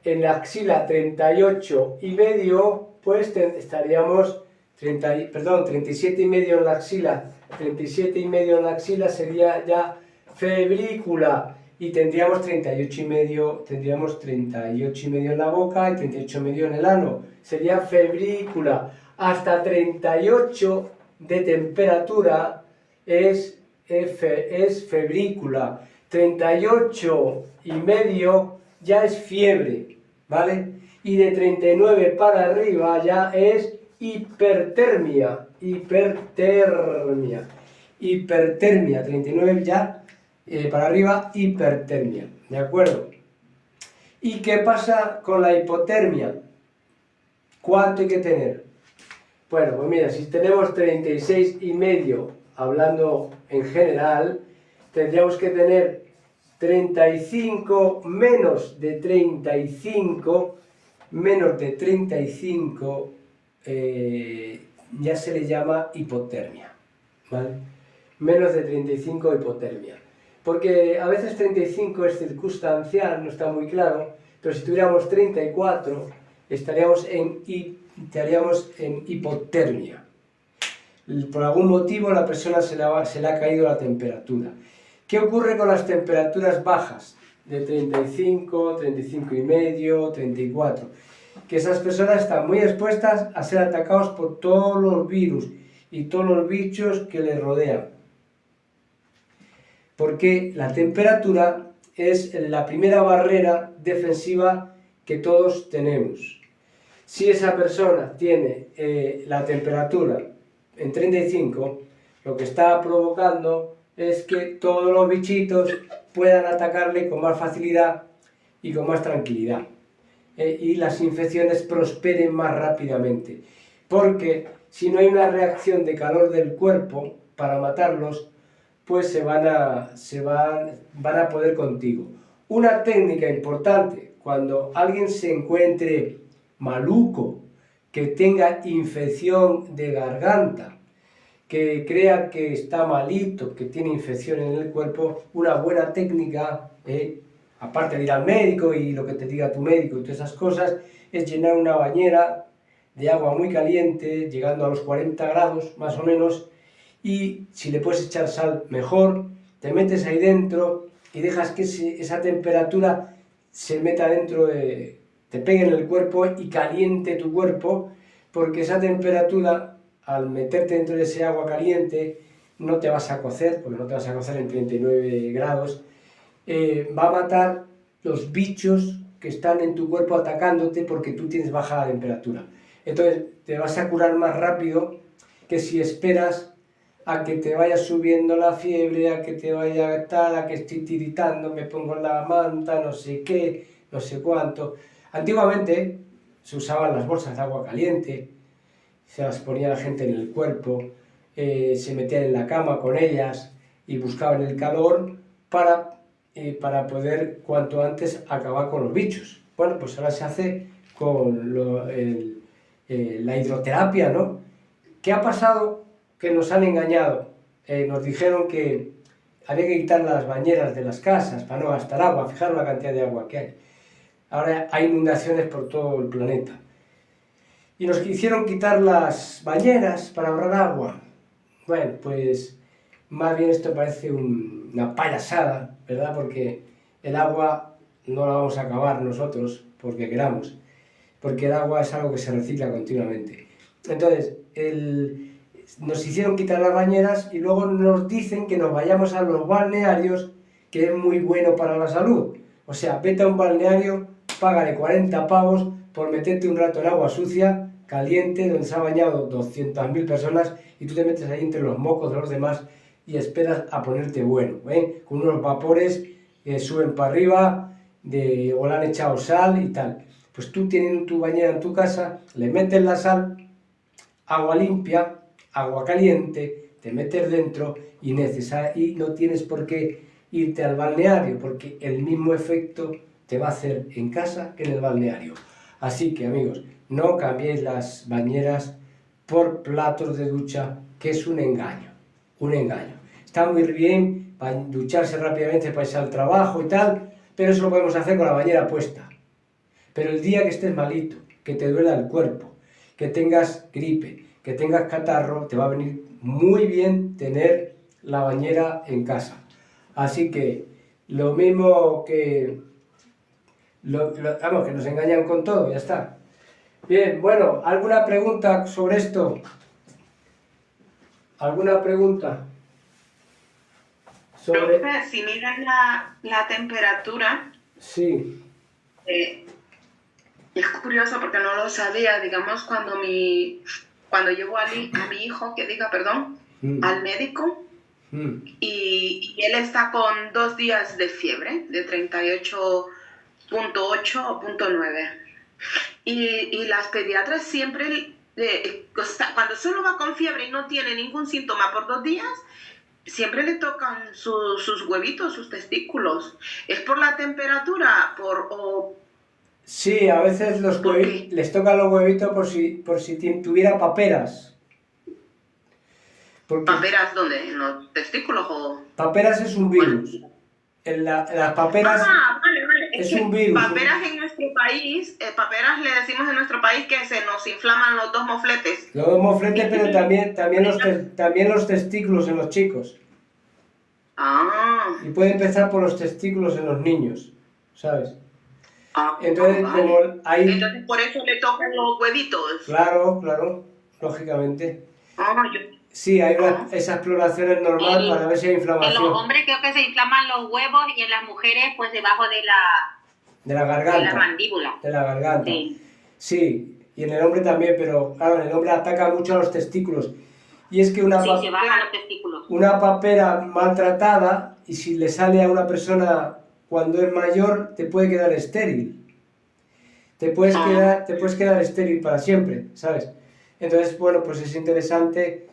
en la axila 38,5, pues estaríamos 37,5 en la axila. 37,5 en la axila sería ya febrícula. Y tendríamos 38,5 en la boca y 38,5 en el ano. Sería febrícula. Hasta 38 de temperatura es febrícula. 38,5 ya es fiebre, ¿vale? Y de 39 para arriba ya es hipertermia. Hipertermia. 39 ya para arriba, hipertermia, ¿de acuerdo? ¿Y qué pasa con la hipotermia? ¿Cuánto hay que tener? Bueno, pues mira, si tenemos 36,5, hablando en general, tendríamos que tener 35, menos de 35, ya se le llama hipotermia, ¿vale? Menos de 35 hipotermia. Porque a veces 35 es circunstancial, no está muy claro, pero si tuviéramos 34 estaríamos en hipotermia. Por algún motivo a la persona se le ha caído la temperatura. ¿Qué ocurre con las temperaturas bajas? De 35, 35,5, 34. Que esas personas están muy expuestas a ser atacados por todos los virus y todos los bichos que les rodean. Porque la temperatura es la primera barrera defensiva que todos tenemos. Si esa persona tiene la temperatura en 35, lo que está provocando es que todos los bichitos puedan atacarle con más facilidad y con más tranquilidad. Y las infecciones prosperen más rápidamente. Porque si no hay una reacción de calor del cuerpo para matarlos, pues van a poder contigo. Una técnica importante, cuando alguien se encuentre maluco, que tenga infección de garganta, que crea que está malito, que tiene infección en el cuerpo, una buena técnica, aparte de ir al médico y lo que te diga tu médico y todas esas cosas, es llenar una bañera de agua muy caliente, llegando a los 40 grados más o menos, y si le puedes echar sal, mejor. Te metes ahí dentro y dejas que esa temperatura se meta dentro, te pegue en el cuerpo y caliente tu cuerpo, porque esa temperatura, al meterte dentro de ese agua caliente, no te vas a cocer, porque no te vas a cocer en 39 grados, va a matar los bichos que están en tu cuerpo atacándote porque tú tienes baja temperatura. Entonces te vas a curar más rápido que si esperas a que te vaya subiendo la fiebre, a que te vaya tal, a que estoy tiritando, me pongo la manta, no sé qué, no sé cuánto. Antiguamente se usaban las bolsas de agua caliente, se las ponía la gente en el cuerpo, se metían en la cama con ellas y buscaban el calor para poder cuanto antes acabar con los bichos. Bueno, pues ahora se hace con la hidroterapia, ¿no? ¿Qué ha pasado? Que nos han engañado. Nos dijeron que había que quitar las bañeras de las casas para no gastar agua. Fijaros la cantidad de agua que hay. Ahora hay inundaciones por todo el planeta. Y nos quisieron quitar las bañeras para ahorrar agua. Bueno, pues más bien esto parece una payasada, ¿verdad? Porque el agua no la vamos a acabar nosotros porque queramos. Porque el agua es algo que se recicla continuamente. Entonces, nos hicieron quitar las bañeras y luego nos dicen que nos vayamos a los balnearios, que es muy bueno para la salud. O sea, vete a un balneario, págale 40 pavos por meterte un rato en agua sucia, caliente, donde se ha bañado 200.000 personas y tú te metes ahí entre los mocos de los demás y esperas a ponerte bueno, con unos vapores que suben para arriba, o le han echado sal y tal. Pues tú teniendo tu bañera en tu casa, le metes la sal, agua limpia, agua caliente, te metes dentro y no tienes por qué irte al balneario, porque el mismo efecto te va a hacer en casa que en el balneario. Así que, amigos, no cambiéis las bañeras por platos de ducha, que es un engaño, un engaño. Está muy bien para ducharse rápidamente para irse al trabajo y tal, pero eso lo podemos hacer con la bañera puesta. Pero el día que estés malito, que te duela el cuerpo, que tengas gripe, que tengas catarro, te va a venir muy bien tener la bañera en casa. Así que lo mismo que... vamos, que nos engañan con todo, ya está. Bien, bueno, ¿alguna pregunta sobre esto? ¿Alguna pregunta? Sobre... Profe, si miras la temperatura, Sí. es curioso porque no lo sabía, digamos, cuando llevo a mi hijo, al médico, y él está con 2 días de fiebre, de 38.8 o .9. Y las pediatras siempre, cuando solo va con fiebre y no tiene ningún síntoma por 2 días, siempre le tocan sus huevitos, sus testículos. ¿Es por la temperatura? Sí, a veces les tocan los huevitos por si tuviera paperas. ¿Paperas dónde? ¿En los testículos o...? Paperas es un virus. Las paperas Vale. es un virus. Paperas en nuestro país, paperas le decimos en nuestro país que se nos inflaman los 2 mofletes. Los 2 mofletes, pero también los testículos en los chicos. Y puede empezar por los testículos en los niños, ¿sabes? Entonces, vale. como hay... Entonces, por eso le tocan los huevitos. Claro, lógicamente. Sí, hay esa exploración es normal para ver si hay inflamación. En los hombres creo que se inflaman los huevos y en las mujeres pues debajo de la garganta. De la mandíbula. De la garganta. Sí. Sí, y en el hombre también, pero claro, en el hombre ataca mucho a los testículos. Y es que se bajan los testículos. Una papera maltratada, y si le sale a una persona cuando es mayor, te puede quedar estéril. Te puedes quedar estéril para siempre, ¿sabes? Entonces, bueno, pues es interesante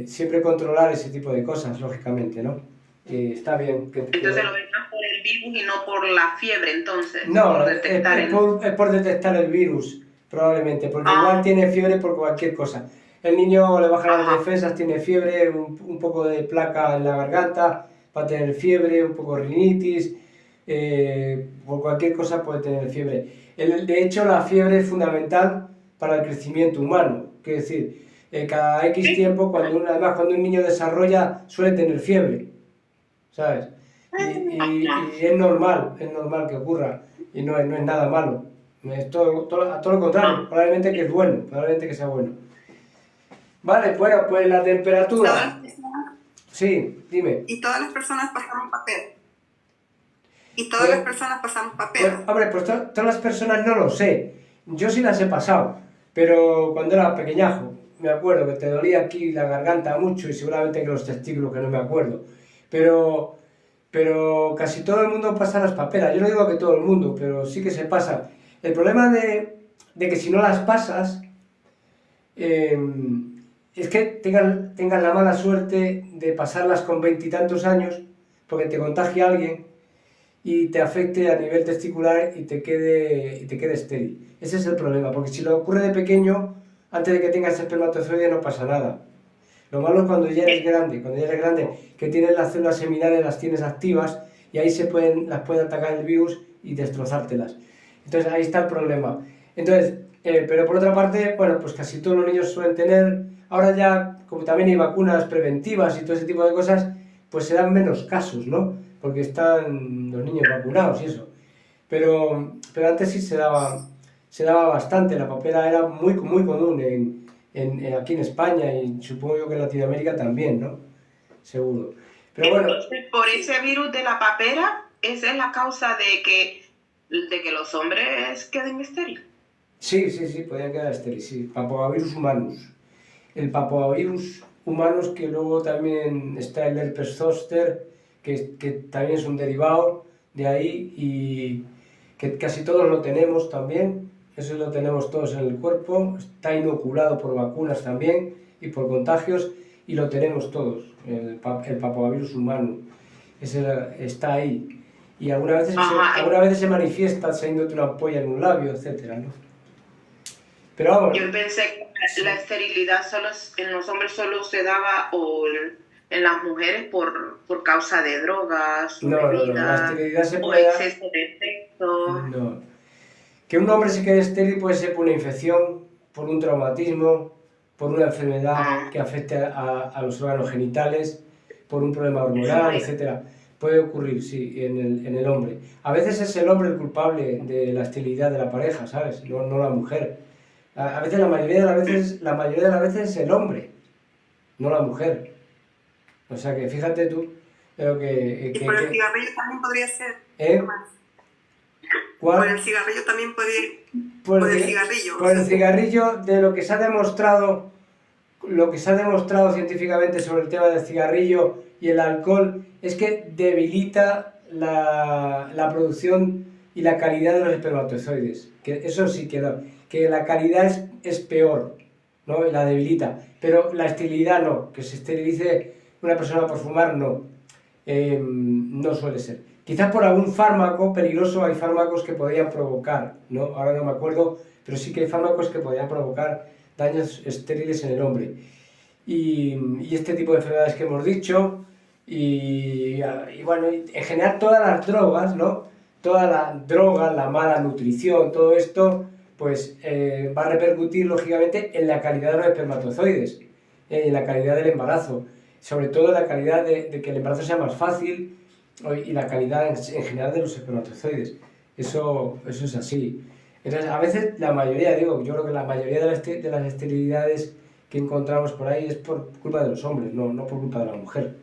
siempre controlar ese tipo de cosas, lógicamente, ¿no? Está bien. Entonces lo ven más por el virus y no por la fiebre, entonces. No, es por detectar el virus, probablemente, porque igual tiene fiebre por cualquier cosa. El niño le bajan las defensas, tiene fiebre, un poco de placa en la garganta, va a tener fiebre, un poco de rinitis, por cualquier cosa puede tener fiebre. De hecho, la fiebre es fundamental para el crecimiento humano, quiero decir, cada X tiempo, además cuando un niño desarrolla, suele tener fiebre, ¿sabes? Y es normal que ocurra, y no es nada malo, es todo lo contrario, probablemente que es bueno, probablemente que sea bueno. Vale, bueno, pues la temperatura. Sí, dime. Y todas las personas pasamos papel. Pues, hombre, pues todas las personas no lo sé. Yo sí las he pasado, pero cuando era pequeñajo, me acuerdo que te dolía aquí la garganta mucho y seguramente que los testículos, que no me acuerdo. Pero casi todo el mundo pasa las paperas. Yo no digo que todo el mundo, pero sí que se pasa. El problema de que si no las pasas, es que tengan la mala suerte de pasarlas con 20 y tantos años, porque te contagie alguien y te afecte a nivel testicular y te quede estéril. Ese es el problema, porque si lo ocurre de pequeño, antes de que tengas espermatozoide no pasa nada. Lo malo es cuando ya eres grande, que tienes las células seminales, las tienes activas y ahí las puede atacar el virus y destrozártelas. Entonces ahí está el problema. Entonces, pero por otra parte, bueno, pues casi todos los niños suelen tener, ahora ya, como también hay vacunas preventivas y todo ese tipo de cosas, pues se dan menos casos, ¿no? Porque están los niños vacunados y eso. Pero antes sí se daba bastante, la papera era muy común aquí en España y supongo yo que en Latinoamérica también, ¿no? Seguro. Pero bueno. Entonces, por ese virus de la papera, esa es la causa de que los hombres queden estériles. Sí, podían quedar estériles, sí. Papoavirus humanus. El papoavirus humanus, que luego también está el herpes zóster, que también es un derivado de ahí y que casi todos lo tenemos también. Eso lo tenemos todos en el cuerpo, está inoculado por vacunas también y por contagios y lo tenemos todos, el papoavirus humano, ese está ahí. Y algunas veces se manifiesta saliéndote una ampolla en un labio, etcétera, ¿no? Pero vamos. Yo pensé que la esterilidad en los hombres solo se daba o en las mujeres por causa de drogas, bebidas, la esterilidad se o puede dar... exceso de sexo. No. Que un hombre se quede estéril puede ser por una infección por un traumatismo, por una enfermedad que afecte a los órganos genitales, por un problema hormonal, etcétera. Puede ocurrir, sí, en el hombre. A veces es el hombre el culpable de la esterilidad de la pareja, ¿sabes? No la mujer. A veces, la mayoría de las veces es el hombre, no la mujer. O sea que fíjate tú lo que... Y por el cigarrillo también podría ser. ¿Cuál? Por el cigarrillo también podría... Por el cigarrillo. Por el cigarrillo, de lo que se ha demostrado científicamente sobre el tema del cigarrillo y el alcohol, es que debilita la producción y la calidad de los espermatozoides. Que eso sí que la calidad es peor, ¿no? La debilita. Pero la esterilidad no, que se esterilice una persona por fumar no. No suele ser. Quizás por algún fármaco peligroso, hay fármacos que podrían provocar, ¿no? Ahora no me acuerdo, pero sí que hay fármacos que podrían provocar daños estériles en el hombre. Y este tipo de enfermedades que hemos dicho, y bueno, en general todas las drogas, ¿no? Toda la droga, la mala nutrición, todo esto, pues va a repercutir lógicamente en la calidad de los espermatozoides, en la calidad del embarazo, sobre todo en la calidad de que el embarazo sea más fácil y la calidad en general de los espermatozoides. Eso es así. Entonces, a veces la mayoría, yo creo que la mayoría de las esterilidades que encontramos por ahí es por culpa de los hombres, no por culpa de la mujer.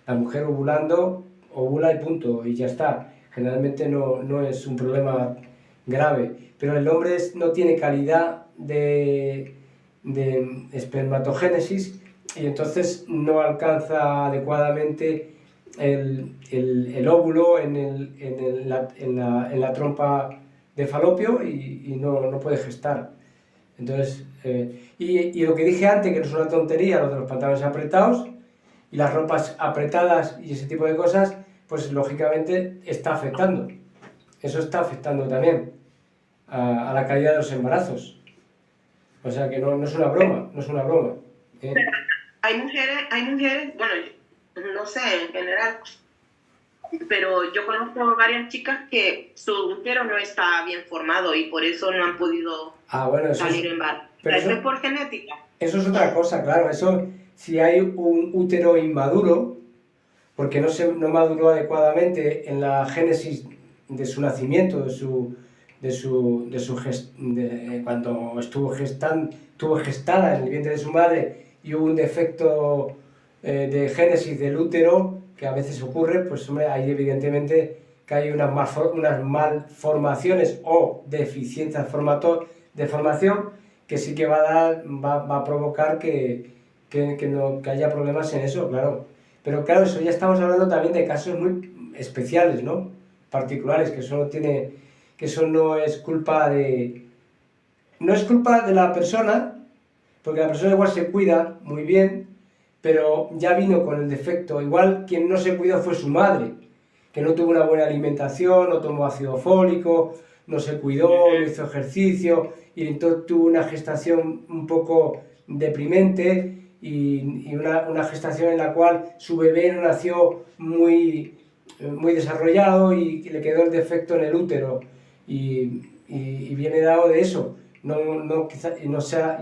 La mujer ovula y punto, y ya está. Generalmente no es un problema grave, pero el hombre no tiene calidad de espermatogénesis y entonces no alcanza adecuadamente el óvulo en la trompa de falopio y no puede gestar. Entonces, y lo que dije antes, que no es una tontería, lo de los pantalones apretados y las ropas apretadas y ese tipo de cosas, pues lógicamente está afectando. Eso está afectando también a la calidad de los embarazos. O sea que no es una broma, no es una broma. Hay mujeres, bueno, no sé en general, pero yo conozco varias chicas que su útero no está bien formado y por eso no han podido salir en embarazo. Pero eso es por genética. Eso es otra cosa, claro. Eso, si hay un útero inmaduro, porque no maduró adecuadamente en la génesis de su nacimiento, cuando estuvo gestada en el vientre de su madre y hubo un defecto de génesis del útero, que a veces ocurre, pues hombre, ahí evidentemente que hay unas malformaciones o deficiencias de formación que sí que va a provocar que haya problemas en eso, claro. Pero claro, eso ya estamos hablando también de casos muy especiales, ¿no? Particulares, que eso no es culpa de... No es culpa de la persona, porque la persona igual se cuida muy bien, pero ya vino con el defecto. Igual quien no se cuidó fue su madre, que no tuvo una buena alimentación, no tomó ácido fólico, no se cuidó, no hizo ejercicio, y entonces tuvo una gestación un poco deprimente y una gestación en la cual su bebé no nació muy desarrollado y le quedó el defecto en el útero y viene dado de eso. Y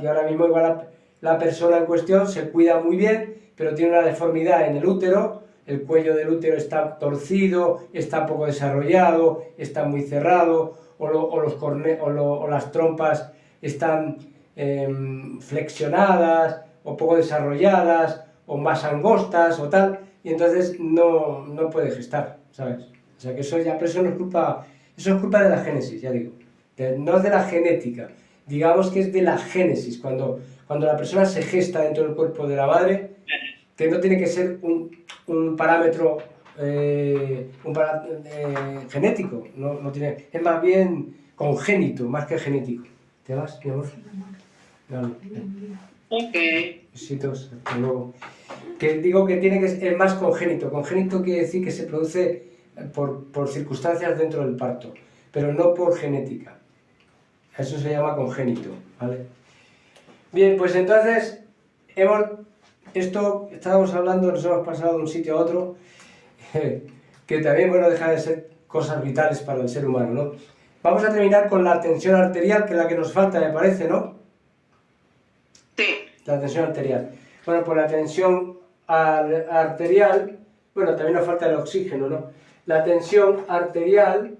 ahora mismo igual la persona en cuestión se cuida muy bien, pero tiene una deformidad en el útero, el cuello del útero está torcido, está poco desarrollado, está muy cerrado, o las trompas están flexionadas, o poco desarrolladas, o más angostas, o tal, y entonces no puede gestar, ¿sabes? O sea que eso no es culpa, eso es culpa de la génesis, ya digo, no es de la genética, digamos que es de la génesis, cuando la persona se gesta dentro del cuerpo de la madre, que no tiene que ser un parámetro genético, no tiene, es más bien congénito, más que genético. ¿Te vas, mi amor? Dale. Ok. Besitos, hasta luego. Que digo que es más congénito. Congénito quiere decir que se produce por circunstancias dentro del parto, pero no por genética. Eso se llama congénito, ¿vale? Bien, pues entonces, estábamos hablando, nos hemos pasado de un sitio a otro, que también, bueno, deja de ser cosas vitales para el ser humano, ¿no? Vamos a terminar con la tensión arterial, que es la que nos falta, me parece, ¿no? la tensión arterial. Bueno, pues la tensión arterial, bueno, también nos falta el oxígeno, ¿no? La tensión arterial,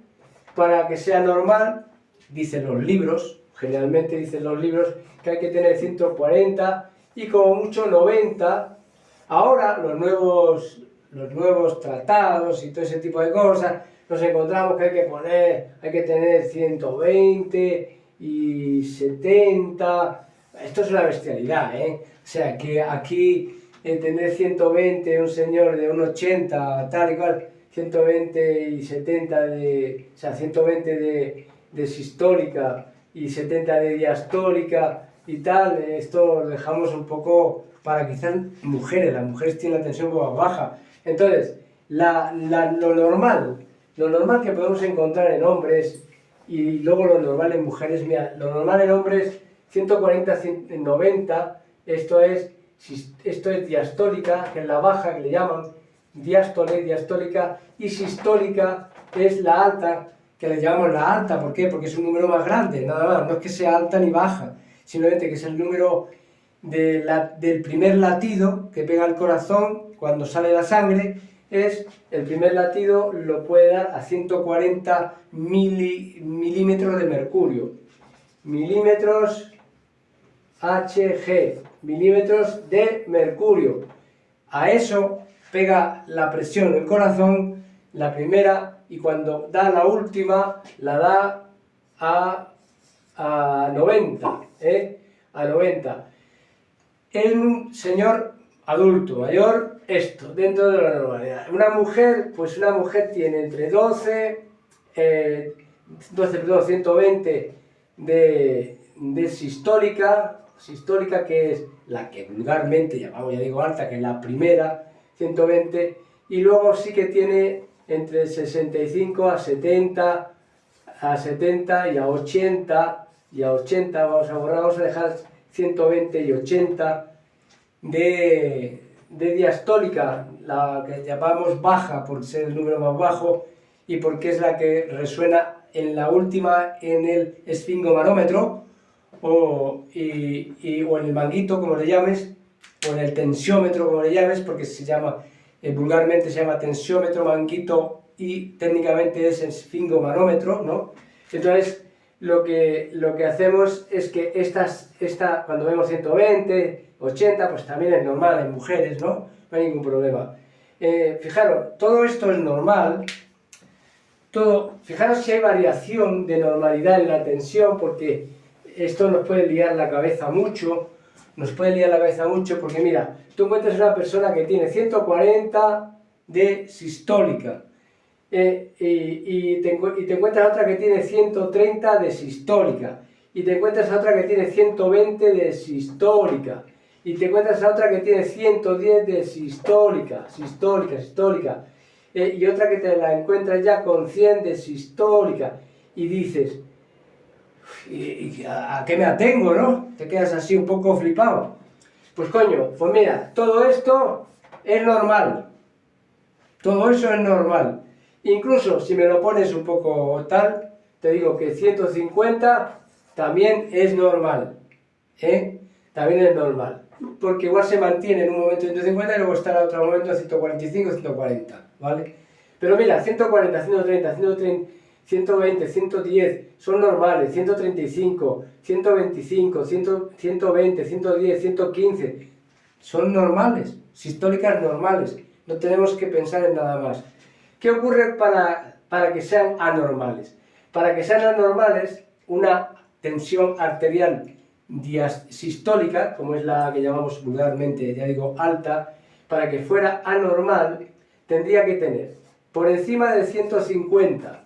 para que sea normal, dicen los libros, generalmente dicen los libros, que hay que tener 140 y como mucho 90. Ahora los nuevos tratados y todo ese tipo de cosas, nos encontramos que hay que tener 120 y 70. Esto es una bestialidad, ¿eh? O sea, que aquí tener 120, un señor de un 80, tal y cual, 120 y 70 o sea, 120 de sistólica y 70 de diastólica y tal, esto lo dejamos un poco para quizás mujeres. Las mujeres tienen la tensión más baja. Entonces, lo normal que podemos encontrar en hombres y luego lo normal en mujeres, mira, lo normal en hombres 140, 90, esto es diastólica, que es la baja que le llaman, diastólica, y sistólica es la alta, que le llamamos la alta. ¿Por qué? Porque es un número más grande, nada más, no es que sea alta ni baja, simplemente que es el número del primer latido que pega el corazón cuando sale la sangre. Es el primer latido, lo puede dar a 140 milímetros de mercurio, milímetros Hg, milímetros de mercurio. A eso pega la presión del corazón, la primera, y cuando da la última, la da a 90, a 90. En un señor adulto, mayor, esto, dentro de la normalidad. Una mujer, pues una mujer tiene entre 120 de sistólica, que es la que vulgarmente llamamos, ya digo, alta, que es la primera, 120, y luego sí que tiene entre 65 a 70 y a 80, vamos a dejar 120 y 80 de diastólica, la que llamamos baja por ser el número más bajo y porque es la que resuena en la última en el esfingomanómetro o en el manguito, como le llames, o en el tensiómetro, como le llames, porque se llama, vulgarmente se llama tensiómetro, manguito, y técnicamente es esfingomanómetro, ¿no? Entonces, lo que hacemos es que cuando vemos 120, 80, pues también es normal en mujeres, ¿no? No hay ningún problema. Fijaros, todo esto es normal. Fijaros si hay variación de normalidad en la tensión, porque esto nos puede liar la cabeza mucho, porque mira, tú encuentras una persona que tiene 140 de sistólica, y te encuentras otra que tiene 130 de sistólica, y te encuentras otra que tiene 120 de sistólica, y te encuentras otra que tiene 110 de sistólica, y otra que te la encuentras ya con 100 de sistólica, y dices, ¿y a qué me atengo, no? Te quedas así un poco flipado. Pues coño, pues mira, todo esto es normal, todo eso es normal. Incluso si me lo pones un poco tal, te digo que 150 también es normal, también es normal, porque igual se mantiene en un momento 150 y luego estará otro momento 145, 140, ¿vale? Pero mira, 140, 130, 120, 110 son normales, 135, 125, 120, 110, 115 son normales, sistólicas normales, no tenemos que pensar en nada más. ¿Qué ocurre para que sean anormales? Para que sean anormales, una tensión arterial sistólica, como es la que llamamos vulgarmente, ya digo, alta, para que fuera anormal, tendría que tener por encima de 150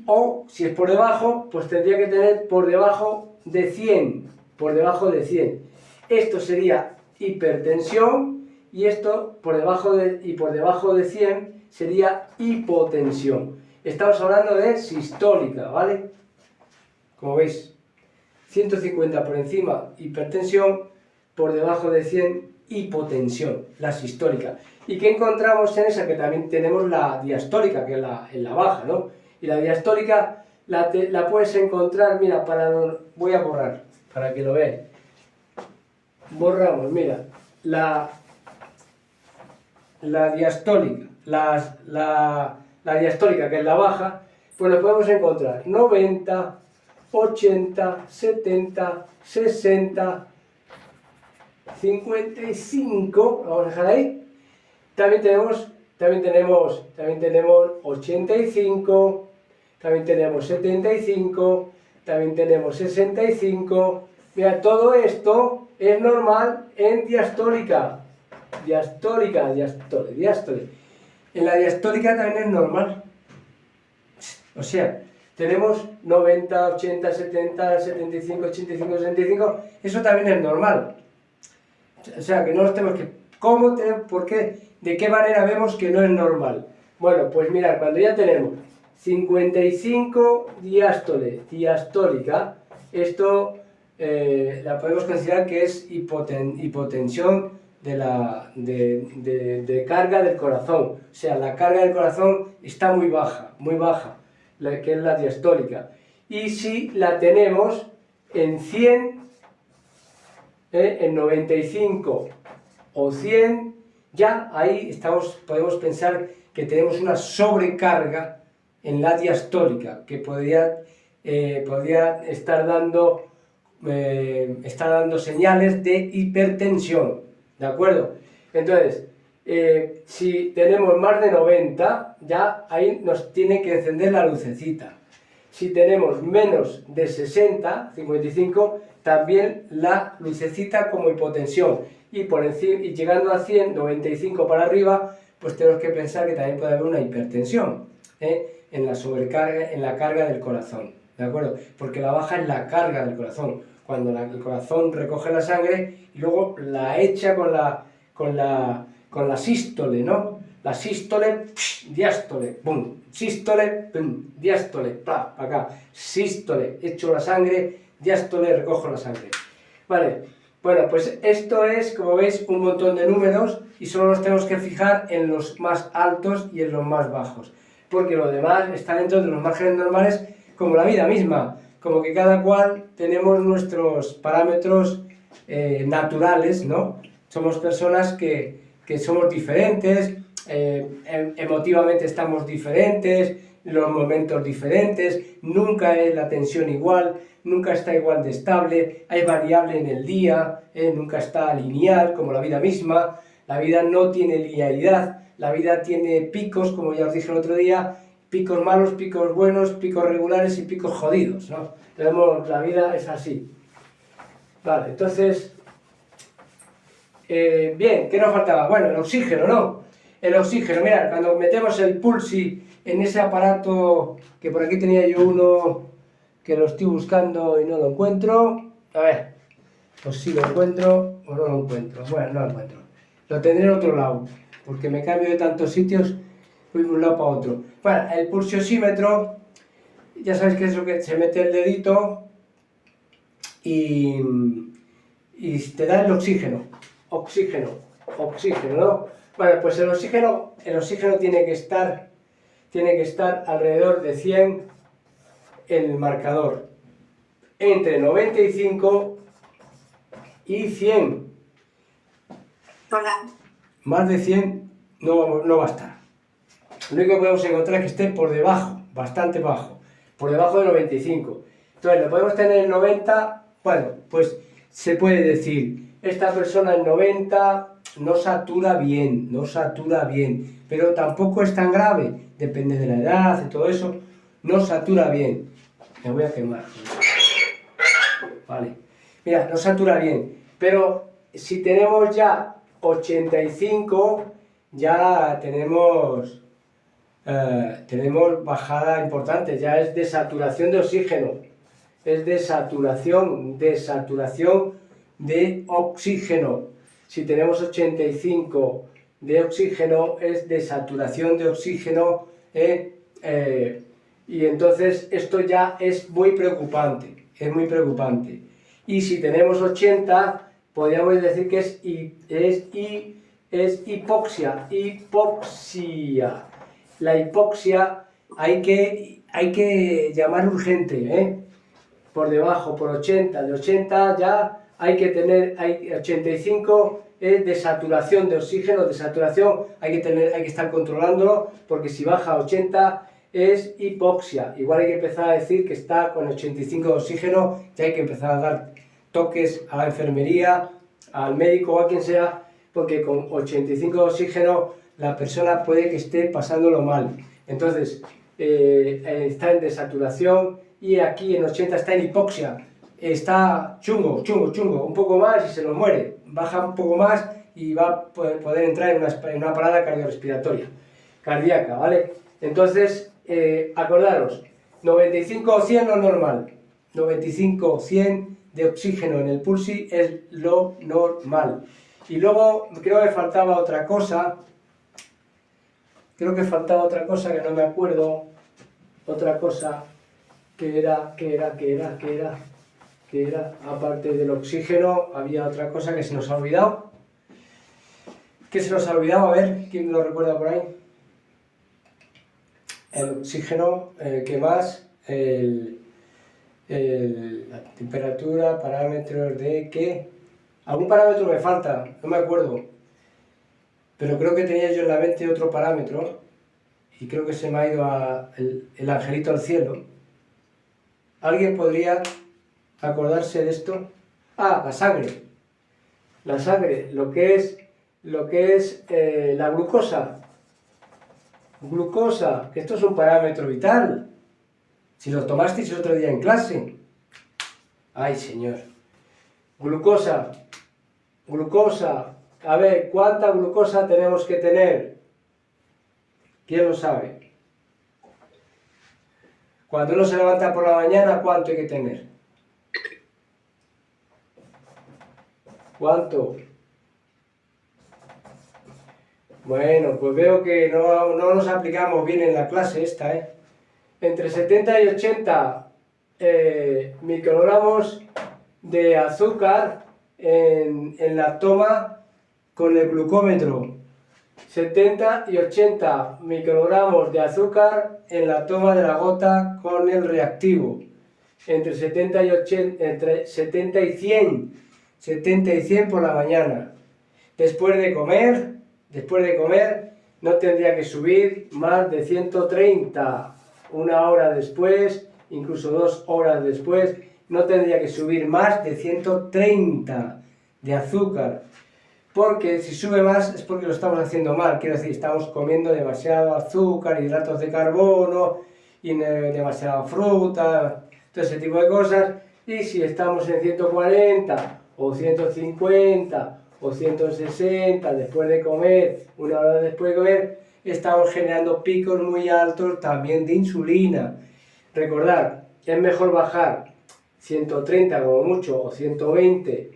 o, si es por debajo, pues tendría que tener por debajo de 100, Esto sería hipertensión y esto por debajo de 100 sería hipotensión. Estamos hablando de sistólica, ¿vale? Como veis, 150 por encima, hipertensión, por debajo de 100, hipotensión, la sistólica. ¿Y qué encontramos en esa? Que también tenemos la diastólica, que es en la baja, ¿no? Y la diastólica la puedes encontrar, mira, voy a borrar, para que lo veáis. borramos, mira, la diastólica, la diastólica, que es la baja, pues nos podemos encontrar 90, 80, 70, 60, 55, vamos a dejar ahí. También tenemos 85, también tenemos 75, también tenemos 65. Mira, todo esto es normal en diastólica. Diástole. En la diastólica también es normal. O sea, tenemos 90, 80, 70, 75, 85, 65. Eso también es normal. O sea, que no nos tenemos que... ¿Cómo? ¿Por qué? ¿De qué manera vemos que no es normal? Bueno, pues mirad, cuando ya tenemos 55 diastólica, esto la podemos considerar que es hipotensión de carga del corazón. O sea, la carga del corazón está muy baja, que es la diastólica. Y si la tenemos en 100, en 95 o 100, ya ahí podemos pensar que tenemos una sobrecarga en la diastólica, que podría estar dando señales de hipertensión, ¿de acuerdo? Entonces, si tenemos más de 90, ya ahí nos tiene que encender la lucecita. Si tenemos menos de 60, 55, también la lucecita como hipotensión. Y por encima, y llegando a 100, 95 para arriba, pues tenemos que pensar que también puede haber una hipertensión en la sobrecarga, en la carga del corazón, ¿de acuerdo? Porque la baja es la carga del corazón, cuando el corazón recoge la sangre y luego la echa con la sístole, ¿no? La sístole, diástole, pum, sístole, pum, diástole, pa, acá, sístole, echo la sangre, diástole, recojo la sangre. Vale, bueno, pues esto es, como veis, un montón de números y solo nos tenemos que fijar en los más altos y en los más bajos, porque lo demás está dentro de los márgenes normales, como la vida misma, como que cada cual tenemos nuestros parámetros naturales, ¿no? Somos personas que somos diferentes, emotivamente estamos diferentes, los momentos diferentes, nunca es la tensión igual, nunca está igual de estable, hay variable en el día, nunca está lineal como la vida misma, la vida no tiene linealidad, la vida tiene picos, como ya os dije el otro día, picos malos, picos buenos, picos regulares y picos jodidos, ¿no? La vida es así. Vale, entonces... bien, ¿qué nos faltaba? Bueno, el oxígeno, ¿no? El oxígeno, mirad, cuando metemos el pulsi en ese aparato, que por aquí tenía yo uno que lo estoy buscando y no lo encuentro. A ver, pues si lo encuentro o no lo encuentro. Bueno, no lo encuentro. Lo tendré en otro lado, porque me cambio de tantos sitios, voy de un lado para otro. Bueno, el pulsiosímetro, ya sabéis que es lo que se mete el dedito y te da el oxígeno, ¿no? Bueno, pues el oxígeno tiene que estar alrededor de 100 en el marcador, entre 95 y 100. Hola. Más de 100 no va a estar. Lo único que podemos encontrar es que esté por debajo, bastante bajo, por debajo de 95. Entonces, lo podemos tener en 90, bueno, pues se puede decir, esta persona en 90 no satura bien, pero tampoco es tan grave, depende de la edad y todo eso, no satura bien. Me voy a quemar. Vale. Mira, no satura bien, pero si tenemos ya 85, ya tenemos bajada importante, ya es desaturación de oxígeno, es desaturación de oxígeno. Si tenemos 85 de oxígeno, es desaturación de oxígeno, y entonces esto ya es muy preocupante, Y si tenemos 80, podríamos decir que es hipoxia. La hipoxia hay que llamar urgente, por debajo, por 80, de 80 ya hay que tener 85 es de saturación de oxígeno, de saturación, hay que estar controlándolo, porque si baja a 80 es hipoxia. Igual hay que empezar a decir que está con 85 de oxígeno, ya hay que empezar a dar toques a la enfermería, al médico o a quien sea, porque con 85 de oxígeno la persona puede que esté pasándolo mal. Entonces, está en desaturación y aquí en 80 está en hipoxia. Está chungo, un poco más y se nos muere. Baja un poco más y va a poder entrar en una parada cardiorrespiratoria, cardíaca, ¿vale? Entonces, acordaros, 95 o 100 no es normal. 95 o 100 de oxígeno en el pulsi es lo normal. Y luego creo que faltaba otra cosa. Que no me acuerdo. Otra cosa que era, aparte del oxígeno, había otra cosa que se nos ha olvidado. ¿Qué se nos ha olvidado? A ver, ¿quién lo recuerda por ahí? El oxígeno, ¿qué más? La temperatura, parámetros de ¿qué? Algún parámetro me falta, no me acuerdo. Pero creo que tenía yo en la mente otro parámetro y creo que se me ha ido el angelito al cielo. ¿Alguien podría acordarse de esto? Ah, la sangre. La sangre, lo que es la glucosa. Glucosa, que esto es un parámetro vital. Si lo tomasteis el otro día en clase. Ay, señor. Glucosa. A ver, ¿cuánta glucosa tenemos que tener? ¿Quién lo sabe? Cuando uno se levanta por la mañana, ¿cuánto hay que tener? ¿Cuánto? Bueno, pues veo que no nos aplicamos bien en la clase esta, ¿eh? Entre 70 y 80 microgramos de azúcar en la toma con el glucómetro. 70 y 80 microgramos de azúcar en la toma de la gota con el reactivo. Entre 70 y 100. 70 y 100 por la mañana. Después de comer, no tendría que subir más de 130. Una hora después, incluso 2 horas después, no tendría que subir más de 130 de azúcar. Porque si sube más es porque lo estamos haciendo mal. Quiero decir, estamos comiendo demasiado azúcar, hidratos de carbono, y demasiada fruta, todo ese tipo de cosas. Y si estamos en 140 o 150 o 160 después de comer, una hora después de comer, estamos generando picos muy altos también de insulina. Recordad, es mejor bajar 130 como mucho o 120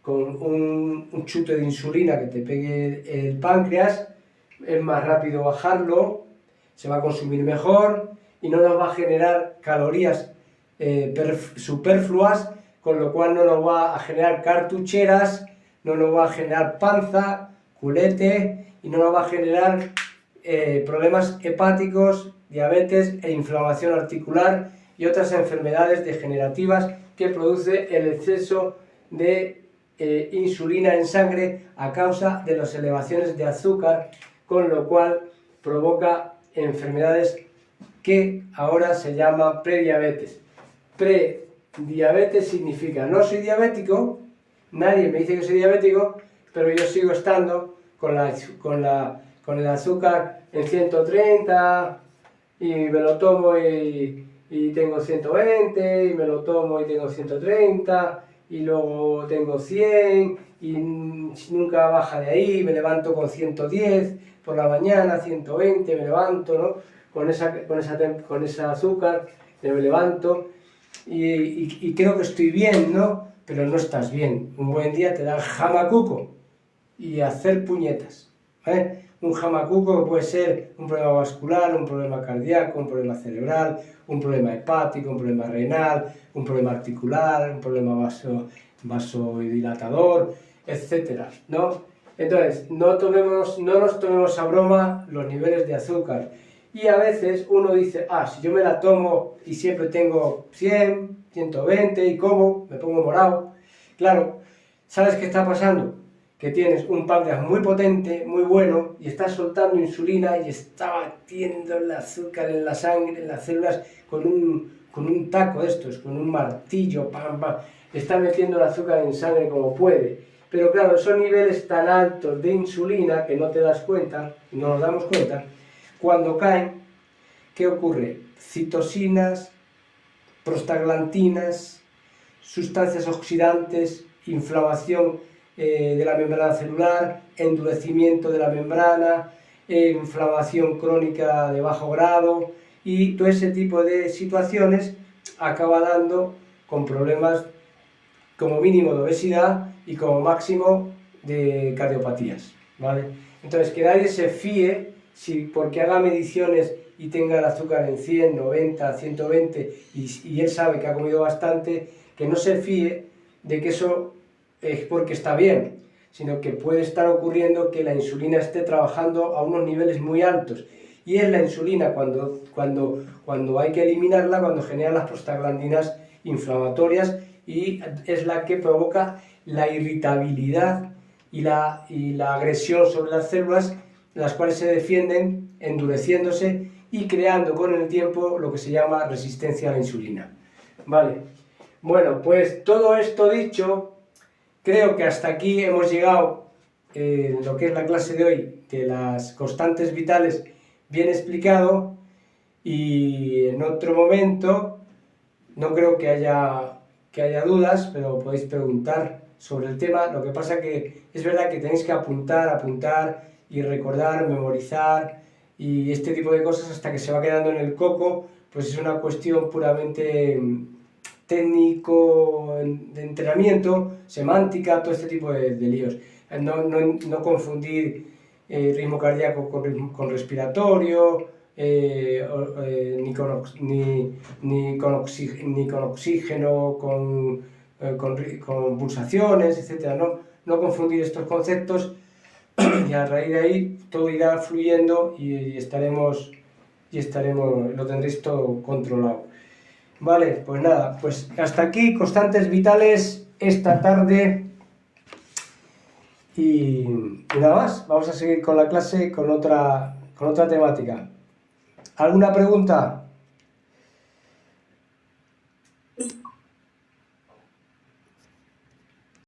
con un chute de insulina que te pegue el páncreas. Es más rápido bajarlo, se va a consumir mejor y no nos va a generar calorías superfluas, con lo cual no nos va a generar cartucheras, no nos va a generar panza, culete y no nos va a generar problemas hepáticos, diabetes e inflamación articular y otras enfermedades degenerativas que produce el exceso de insulina en sangre a causa de las elevaciones de azúcar, con lo cual provoca enfermedades que ahora se llama prediabetes. Prediabetes significa no soy diabético, nadie me dice que soy diabético, pero yo sigo estando con el azúcar en 130 y me lo tomo y tengo 120 y me lo tomo y tengo 130 y luego tengo 100 y nunca baja de ahí, me levanto con 110 por la mañana, 120 me levanto, ¿no? Con ese azúcar me levanto y creo que estoy bien, ¿no? Pero no estás bien. Un buen día te da jamacuco y hacer puñetas, ¿vale? Un jamacuco que puede ser un problema vascular, un problema cardíaco, un problema cerebral, un problema hepático, un problema renal, un problema articular, un problema vasodilatador, etcétera, ¿no? Entonces, no nos tomemos a broma los niveles de azúcar. Y a veces uno dice, si yo me la tomo y siempre tengo 100, 120 y como, me pongo morado, Claro, ¿sabes qué está pasando? Que tienes un páncreas muy potente, muy bueno, y está soltando insulina y está batiendo el azúcar en la sangre, en las células, con un taco de estos, con un martillo, pam, pam, está metiendo el azúcar en sangre como puede. Pero claro, esos niveles tan altos de insulina que no te das cuenta, no nos damos cuenta, cuando caen, ¿qué ocurre? Citosinas, prostaglandinas, sustancias oxidantes, inflamación de la membrana celular, endurecimiento de la membrana, inflamación crónica de bajo grado, y todo ese tipo de situaciones acaba dando con problemas como mínimo de obesidad y como máximo de cardiopatías, ¿vale? Entonces, que nadie se fíe si porque haga mediciones y tenga el azúcar en 100, 90, 120 y él sabe que ha comido bastante, que no se fíe de que eso es porque está bien, sino que puede estar ocurriendo que la insulina esté trabajando a unos niveles muy altos. Y es la insulina cuando hay que eliminarla, cuando genera las prostaglandinas inflamatorias, y es la que provoca la irritabilidad y la agresión sobre las células, las cuales se defienden endureciéndose y creando con el tiempo lo que se llama resistencia a la insulina. Vale, bueno, pues todo esto dicho, creo que hasta aquí hemos llegado en lo que es la clase de hoy de las constantes vitales bien explicado, y en otro momento no creo que haya dudas, pero podéis preguntar sobre el tema. Lo que pasa que es verdad que tenéis que apuntar y recordar, memorizar y este tipo de cosas hasta que se va quedando en el coco, pues es una cuestión puramente técnico, de entrenamiento, semántica, todo este tipo de líos. No confundir ritmo cardíaco con respiratorio, ni con oxígeno, con pulsaciones, etc. No confundir estos conceptos, y a raíz de ahí todo irá fluyendo y lo tendréis todo controlado. Vale, pues nada, pues hasta aquí constantes vitales esta tarde, y nada más. Vamos a seguir con la clase con otra temática. ¿Alguna pregunta?